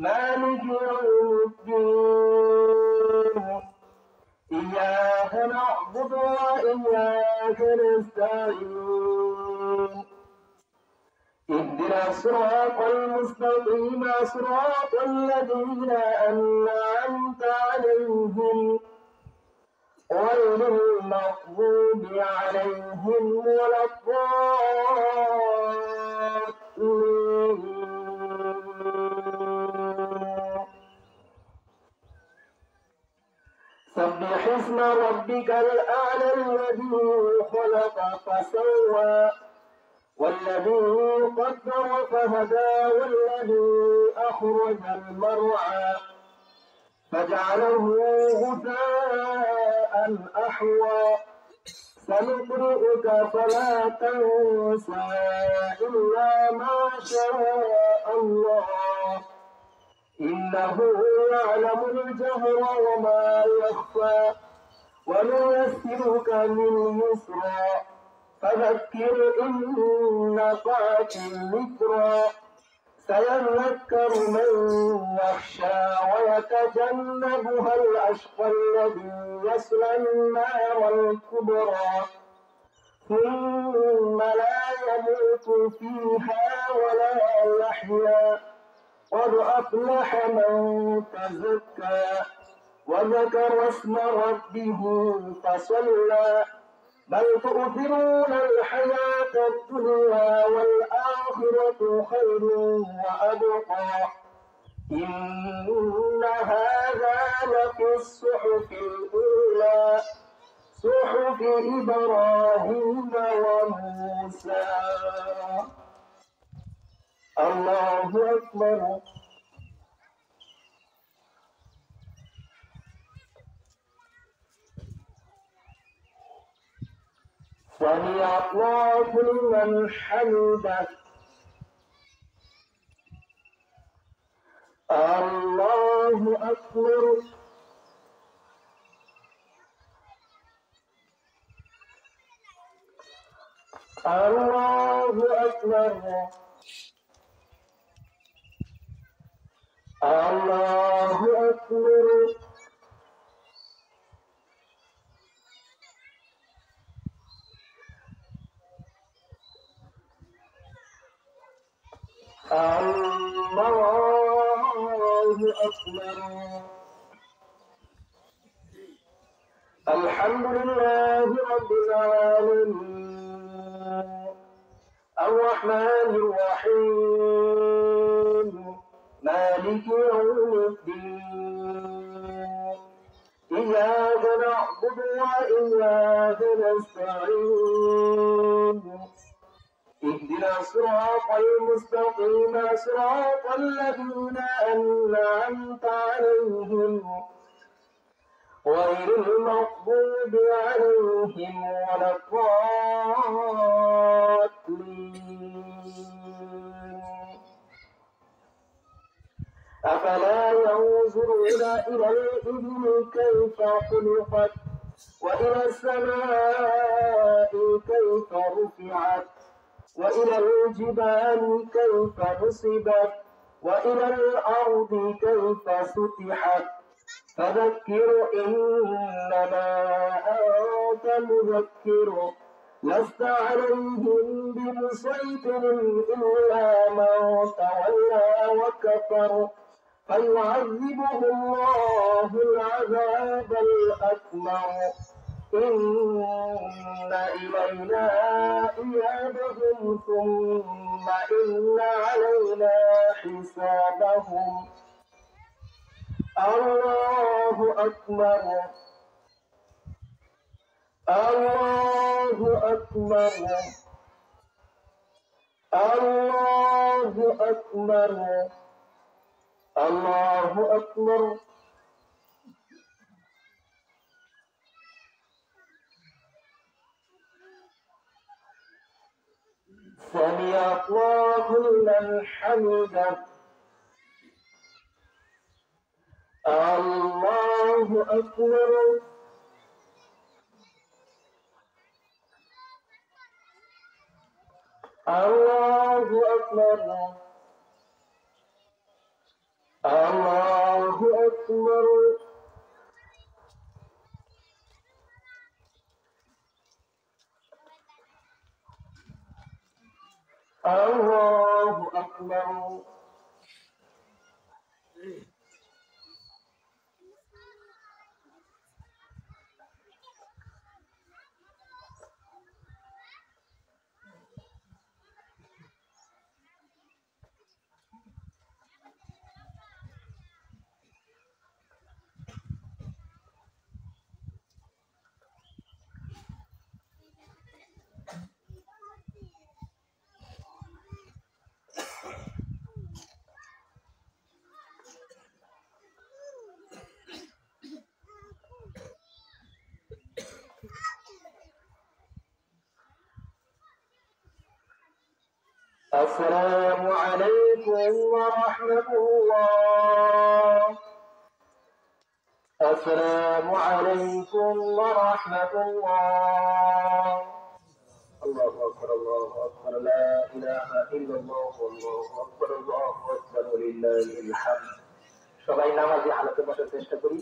মালিকি ইয়াউমিদ্দিন ইয়্যাকা না'বুদু ওয়া ইয়্যাকা নাস্তাঈন ইহদিনা الصراط المستقيم صراط الذين أنعمت عليهم غير المغضوب عليهم ولا الضالين. سبح اسم ربك الأعلى الذي خلق فسوى والذي قدر فهدى والذي أخرج المرعى فجعله غثاء أحوى سنقرئك فلا تنسى إلا ما شاء الله إنه يعلم الجهر وما يخفى ونيسرك لليسرى فذكر إن نفعت الذكرى سيذكر من يخشى ويتجنبها الأشقى الذي يصلى النار الكبرى ثم لا يموت فيها ولا يحيا قد أفلح من تزكى وذكر اسم ربه فصلى بل تؤثرون الحياة الدنيا والآخرة خير وأبقى إن هذا لفي الصحف الأولى صحف إبراهيم وموسى. الله أكبر. سمع الله لمن حمده. الله أكبر. الله أكبر. الله أكبر. الله أكبر. الحمد لله رب العالمين الرحمن الرحيم مالك يوم الدين إياك نعبد وإياك نستعين اهدنا الصراط المستقيم صراط الذين أنعمت عليهم غير المغضوب عليهم ولا الضالين. أفلا ينظرون إلى الإبل كيف خلقت وإلى السماء كيف رفعت وإلى الجبال كيف نصبت وإلى الأرض كيف سطحت فذكر إنما أنت مذكر لست عليهم بمسيطر إلا من تولى وكفر فيعذبه الله العذاب الأكبر إن إلينا إيابهم ثم إن علينا حسابهم. الله أكبر. الله أكبر. الله أكبر. الله أكبر. سمع الله لمن حمده. الله أكبر. الله أكبر. الله أكبر. الله أكبر. السلام عليكم ورحمة الله. السلام عليكم ورحمة الله. الله أكبر الله أكبر لا إله إلا الله والله أكبر الله أكبر ولله الحمد. সবাই নামাজি হালতে বসার চেষ্টা করি।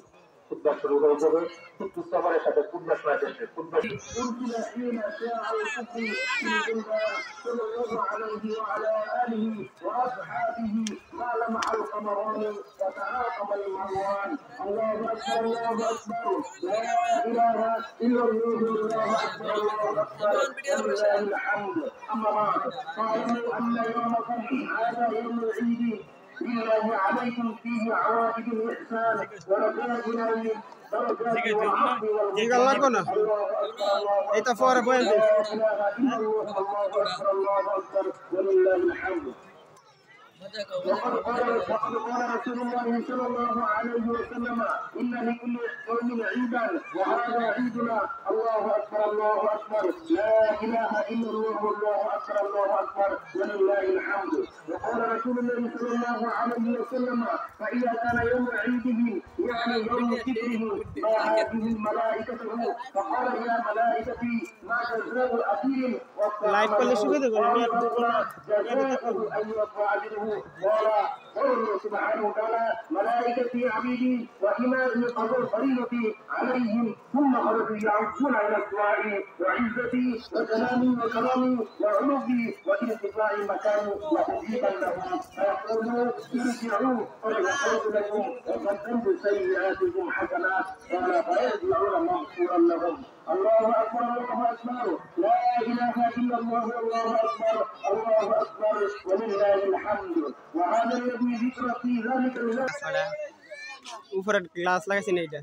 খুতবা শুরু হয়ে যাবে। একটু সবারের সাথে খুতবা শোনার চেষ্টা খুতবা أرسل حين شاع الكفر صلى الله عليه وعلى آله وأصحابه ما لمع القمران وتعاقب المروان. الله أكبر الله أكبر لا إله إلا الله الله أكبر الله أكبر ولله الحمد. أما بعد قالوا أن يومكم هذا يوم العيد لله عليكم فيه عوائد الإحسان ورجاء درجات والعفو والغفران. এটা পরে বলেন لا إله إلا الله الله أكبر ولله الحمد. وقد قال رسول الله صلى الله عليه وسلم إن لكل قوم عيدا وهذا عيدنا. الله أكبر الله أكبر لا إله إلا الله الله أكبر الله أكبر ولله الحمد. وقال رسول الله صلى الله عليه وسلم فإذا كان يوم عيده يعني يوم كبره ما هذه ملائكته فقال يا ملائكتي ما جزاء الأثير লাইভ করলে সুবিধা করে جزاءه أن يفعله. قال قوله سبحانه وتعالى ملائكتي عبيدي وإمائي قبل فريضتي عليهم ثم خرجوا يعودون إلى أسمائي وعزتي وسلامي وكرامي وعلوي وارتفاع مكاني وتجيبا لهم فيقولوا ارجعوا قد غفرت لكم وقدمت سيئاتكم حسنات قال فيرجعون مغفورا لهم. الله أكبر الله أكبر لا إله إلا الله الله أكبر الله أكبر ولله الحمد. وهذا الذي ذكر في ذلك উপরে গ্লাস লাগাইছেন এইটা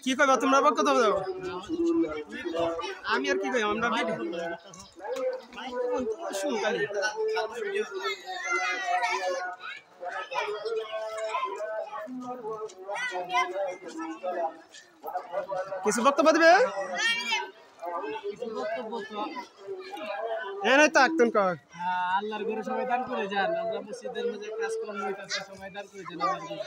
কি কইবা তোমরা বকত দাও আমি আর কি কই আমরা ভিডিও শুরু করি কিছু বক্তব্য দিবে এনে থাকতেন কর আল্লাহর ঘরে সবাই দান করে যান। আমরা মসজিদের মধ্যে কাজকর্ম হইতাছে সবাই দান করে যান। আমাদের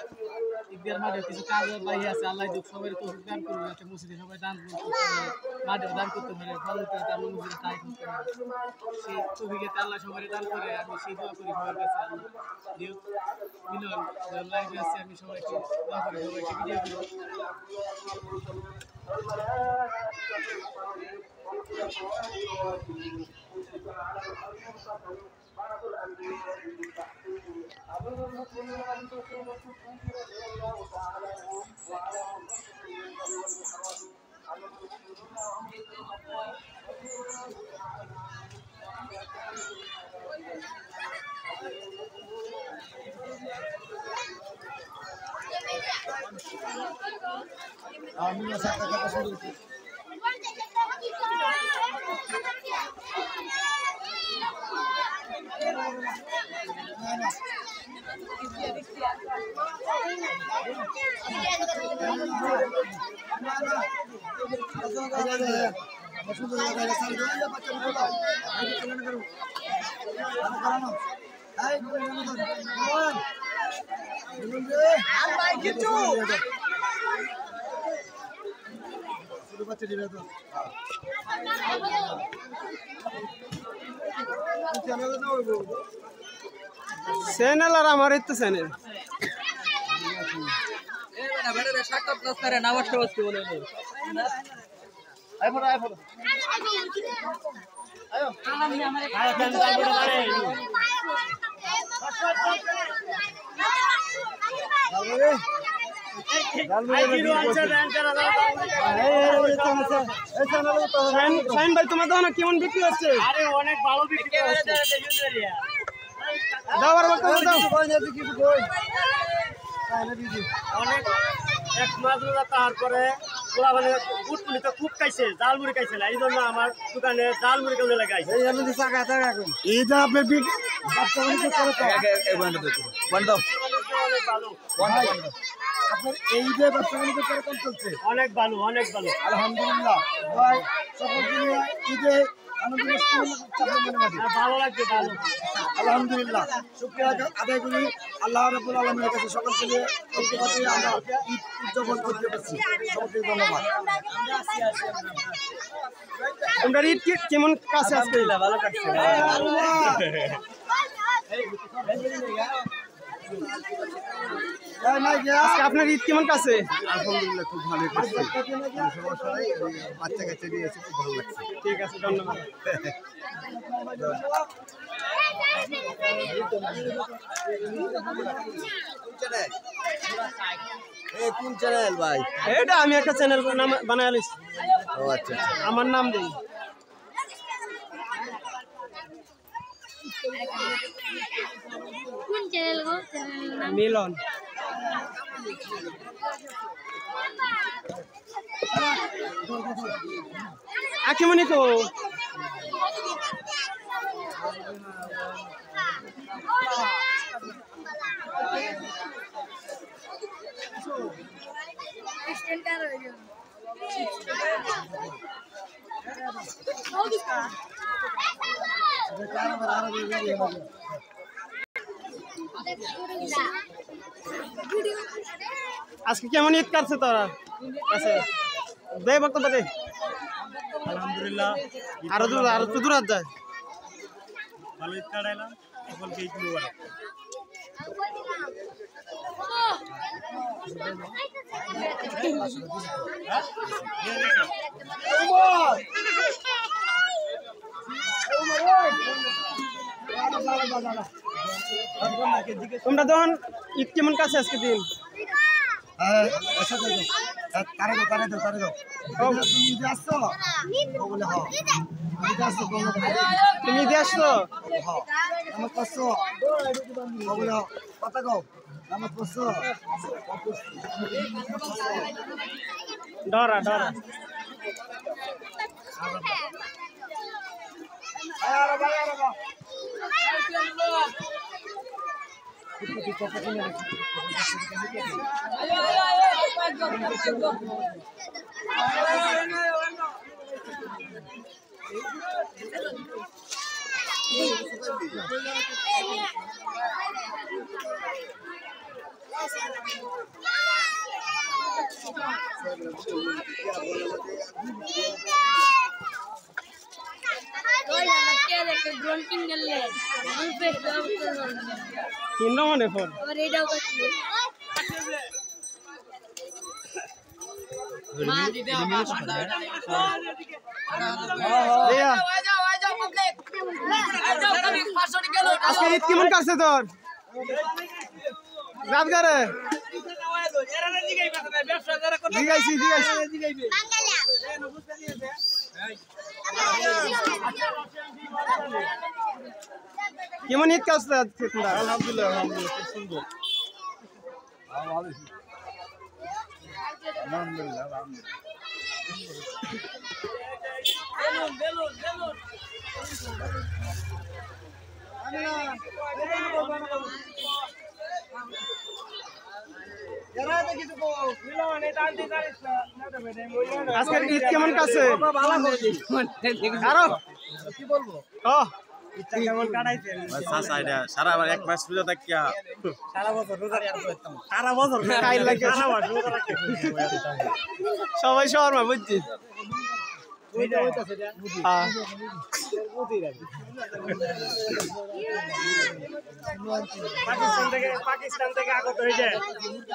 ঈদের মাঠে কিছু কাজ বাহি আছে আল্লাহ দুঃখ সবাই তৌফিক দান করবে একটা মসজিদে সবাই দান করতে মাঠে দান করতে পারে ফল করতে আমরা মসজিদে তাই করতে পারে সেই তৌফিকে আল্লাহ সবাই দান করে আমি সেই দোয়া করি সবার কাছে আল্লাহ দিও মিলন লাইভে আছে আমি সবাইকে দোয়া করি সবাইকে ভিডিও করি চ্যানেল আর আমার এই তো চ্যানেল শাহিন ভাই তোমার দোকানে কেমন বিক্রি হচ্ছে? অনেক ভালো বিক্রি হচ্ছে। দাও আর দাও অনেক এক মাস তারপরে ওরা মানে উটপুলিতে খুব খাইছে, জাল মুড়ি খাইছে না, এই জন্য আমার দোকানে জাল মুড়ি কেমন লাগাইছে। এইটা আপনি আপনার এই যে ব্যবসা বাণিজ্য কিরকম চলছে? অনেক ভালো, অনেক ভালো, আলহামদুলিল্লাহ। ভাই সকলকে ঈদে ভালো লাগছে, ভালো আলহামদুলিল্লাহ। শুকরিয়া আদায় করি আল্লাহ রাব্বুল আলামিনের কাছে, সকলকে নিয়ে আমরা ঈদ উদযাপন করতে পারছি। সকলকে ধন্যবাদ। তোমরা ঈদ কেমন কাছে আজকে? ভালো কাটছে। আজকে আপনার ঈদ কেমন কাছে? আলহামদুলিল্লাহ খুব ভালো কাটছে, সমস্যা নাই। বাচ্চা কাচ্চা নিয়ে এসে খুব ভালো লাগছে। ঠিক আছে, ধন্যবাদ। কোন চ্যানেল ভাই? এটা আমি একটা চ্যানেল নাম বানায় আলিস, ও আচ্ছা, আমার নাম দেই। কোন চ্যানেল গো? মিলন। আকিমনি কো স্ট্যান্ডার হয়ে যাবে। আজকে কেমন ঈদ কাটছে তোরা? আচ্ছা দে বক্তব্য দে। আলহামদুলিল্লাহ আরো তো দূর যায়। ভালো ঈদ কাটাইলাম, সকলকে ঈদ মুবারক। তোমরা তখন ঈদ কেমন কাছে আজকে দিন? তুমি ঈদে আসছো? ডরা ডরা কিনলো মানে ফোন আজকে ঈদ কেমন কাটছে তোর? রাতগারে জিগাইছি কেমন ঈদ কাটছে আজকে তোমরা? আলহামদুলিল্লাহ আলহামদুলিল্লাহ খুব সুন্দর। আলহামদুলিল্লাহ আজকের ঈদ কেমন কাছে? আরো কি বলবো? ঈদটা কেমন কাটাইছেন? সারা এক মাস রোজা থাকিয়া সারা বছর রোজা রাখতাম, সারা বছর খাই লাগে। সারা মাস রোজা রাখতাম। সবাই শর্মা বুঝছি। ওইটা হইতাছে হ্যাঁ পাকিস্তান থেকে আগত হয়েছে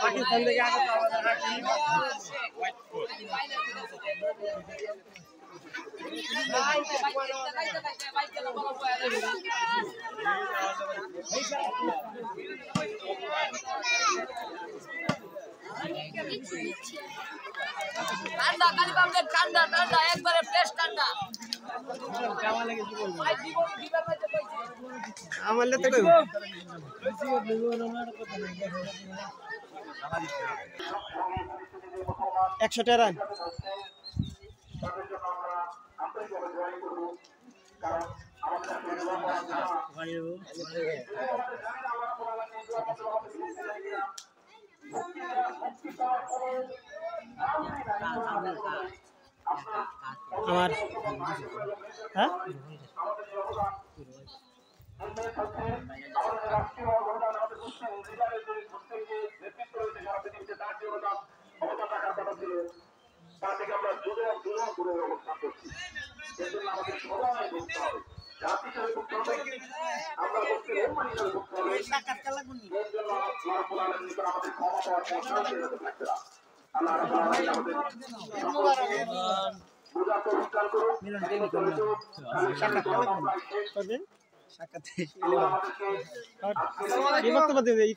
পাকিস্তান থেকে আগত আমাদের হাকিম ঠান্ডা কালি পাবলে ঠান্ডা ঠান্ডা একবারে ফ্রেশ ঠান্ডা আমার লেতে কইব 100 টাকা আমার হ্যাঁ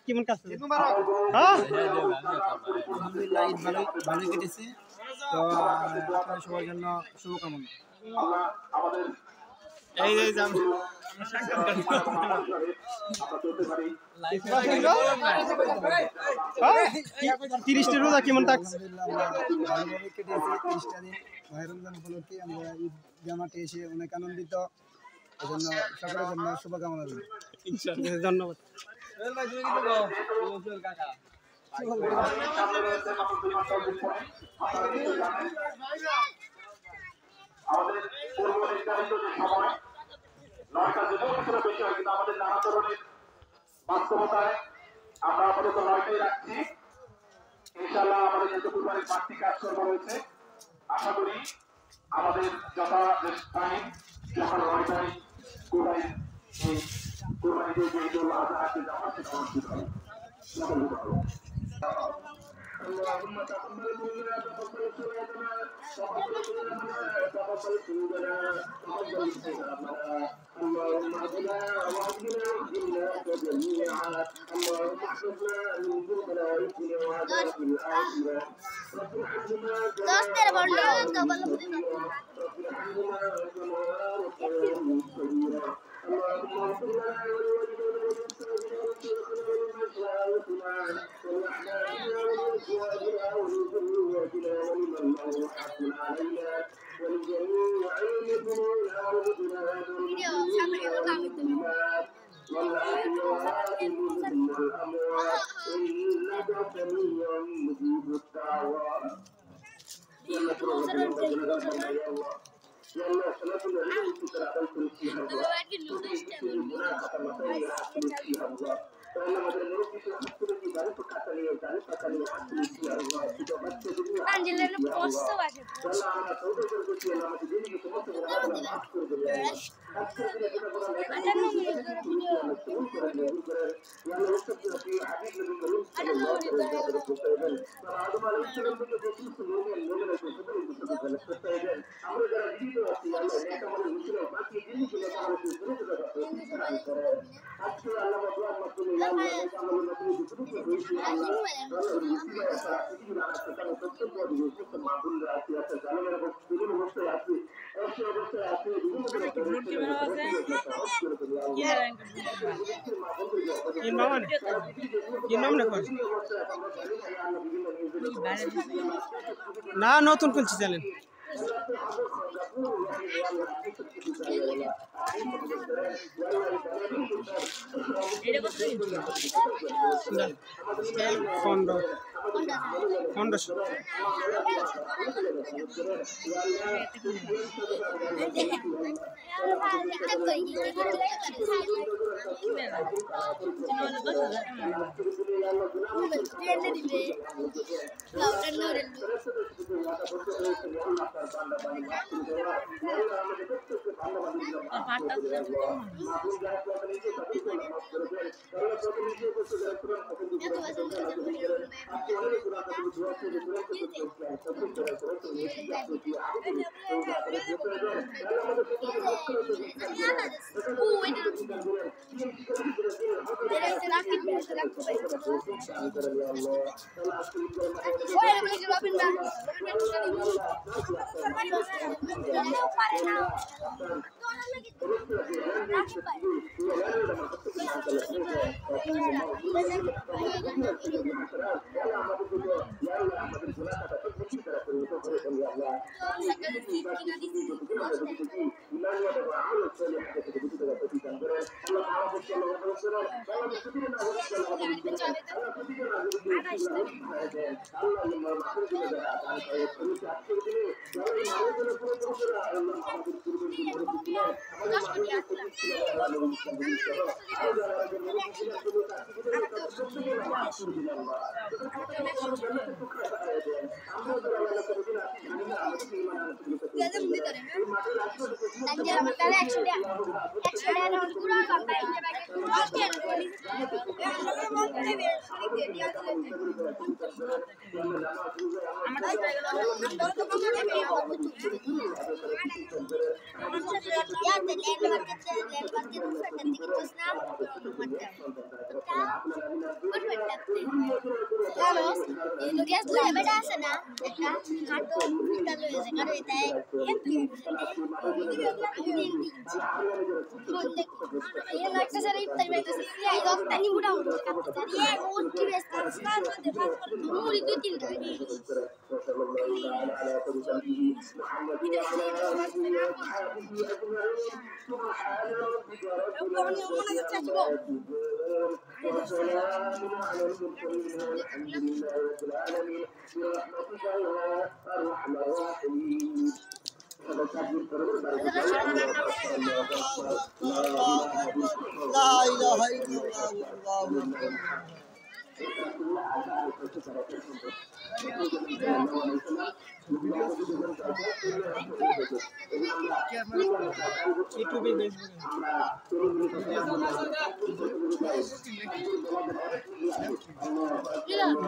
কেমন কাজ আলহামদুলিল্লাহ ঈদ ভালোই কেটেছে তো আপনার সবার জন্য শুভকামনা এই 30টা রোজা কেমন থাকছে ভালোভাবে কেটেছে 30টা দিন মাহে রমজান উপলক্ষে আমরা ঈদ জামাতে এসে অনেক আনন্দিত এজন্য সকলের জন্য শুভকামনা রইল ধন্যবাদ আমাদের পূর্ব নির্ধারিত যে সময় 9টা যদিও কিছুটা বেশি হয় কিন্তু আমাদের নানা ধরনের বাস্তবতায় আমরা আপাতত 9টাই রাখছি ইনশাআল্লাহ আমাদের যেহেতু কুরবানির বাড়তি কাজকর্ম রয়েছে আশা করি আমাদের যথাযথ টাইম যখন 9টায় কুরবানি যে ঈদুল আজহাকে যাওয়া সেটা অনুষ্ঠিত হবে اللهم تقبل منا تقبل صلاتنا تقبل صيامنا تقبل سجودنا تقبل صيامنا اللهم اهدنا واهدنا واهدنا جميعا اللهم احفظنا من ذنوبنا وإثمنا وعذاب الآخرة رب ارحمهما كما رب ارحمهما كما ربياني صغيرا اللهم اغفر لنا ولوالدينا وللمسلمين ولمشايخنا ولأحبابنا ولإخواننا ولذريتنا ولمن له حق علينا ولجميع المسلمين والمسلمات والمسلمات والأحياء منهم والأموات إنك سميع مجيب الدعوات يا الله يا الله صلاة النبي تتعبد فيها الله Angelina posso fazer. না নতুন খুলছি চ্যানেল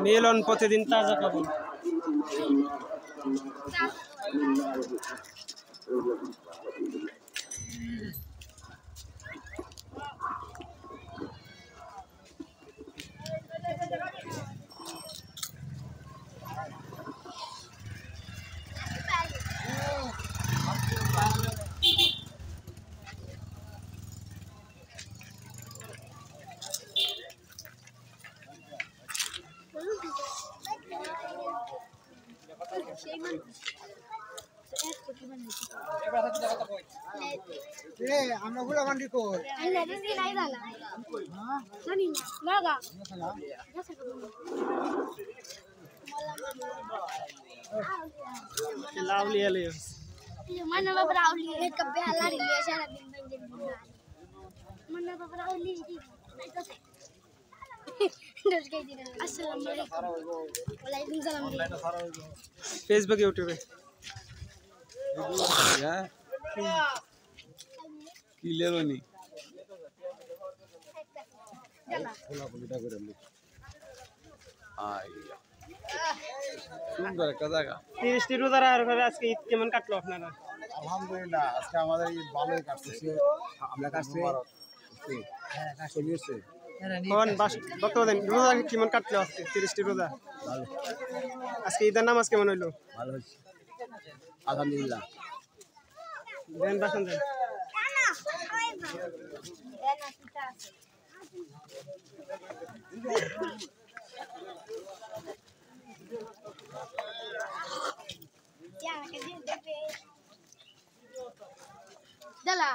মিলন প্রতিদিন তাজা খবর। আমরা গুলো মান্ডি কই লাভলি এলে mana bapak Auli kabeh ala ri ya sara bin banjir mana bapak Auli di dos kayak gini assalamualaikum waalaikumsalam Facebook ইউটিউবে কি লেরনি সুন্দর একটা জায়গা 30টি রোজার আর আজকে ঈদ কেমন কাটলো আপনারা? আলহামদুলিল্লাহ আজকে আমাদের ঈদ ভালোই কাটতেছে। আমরা কাটছি হ্যাঁ চলিয়েছে কোন বক্তব্য দেন, রোজা কেমন কাটলো আজকে 30টি রোজা? ভালো। আজকে ঈদের নামাজ কেমন হইলো? ভালো হয়েছে আলহামদুলিল্লাহ। দেন বাসন দেন Dala.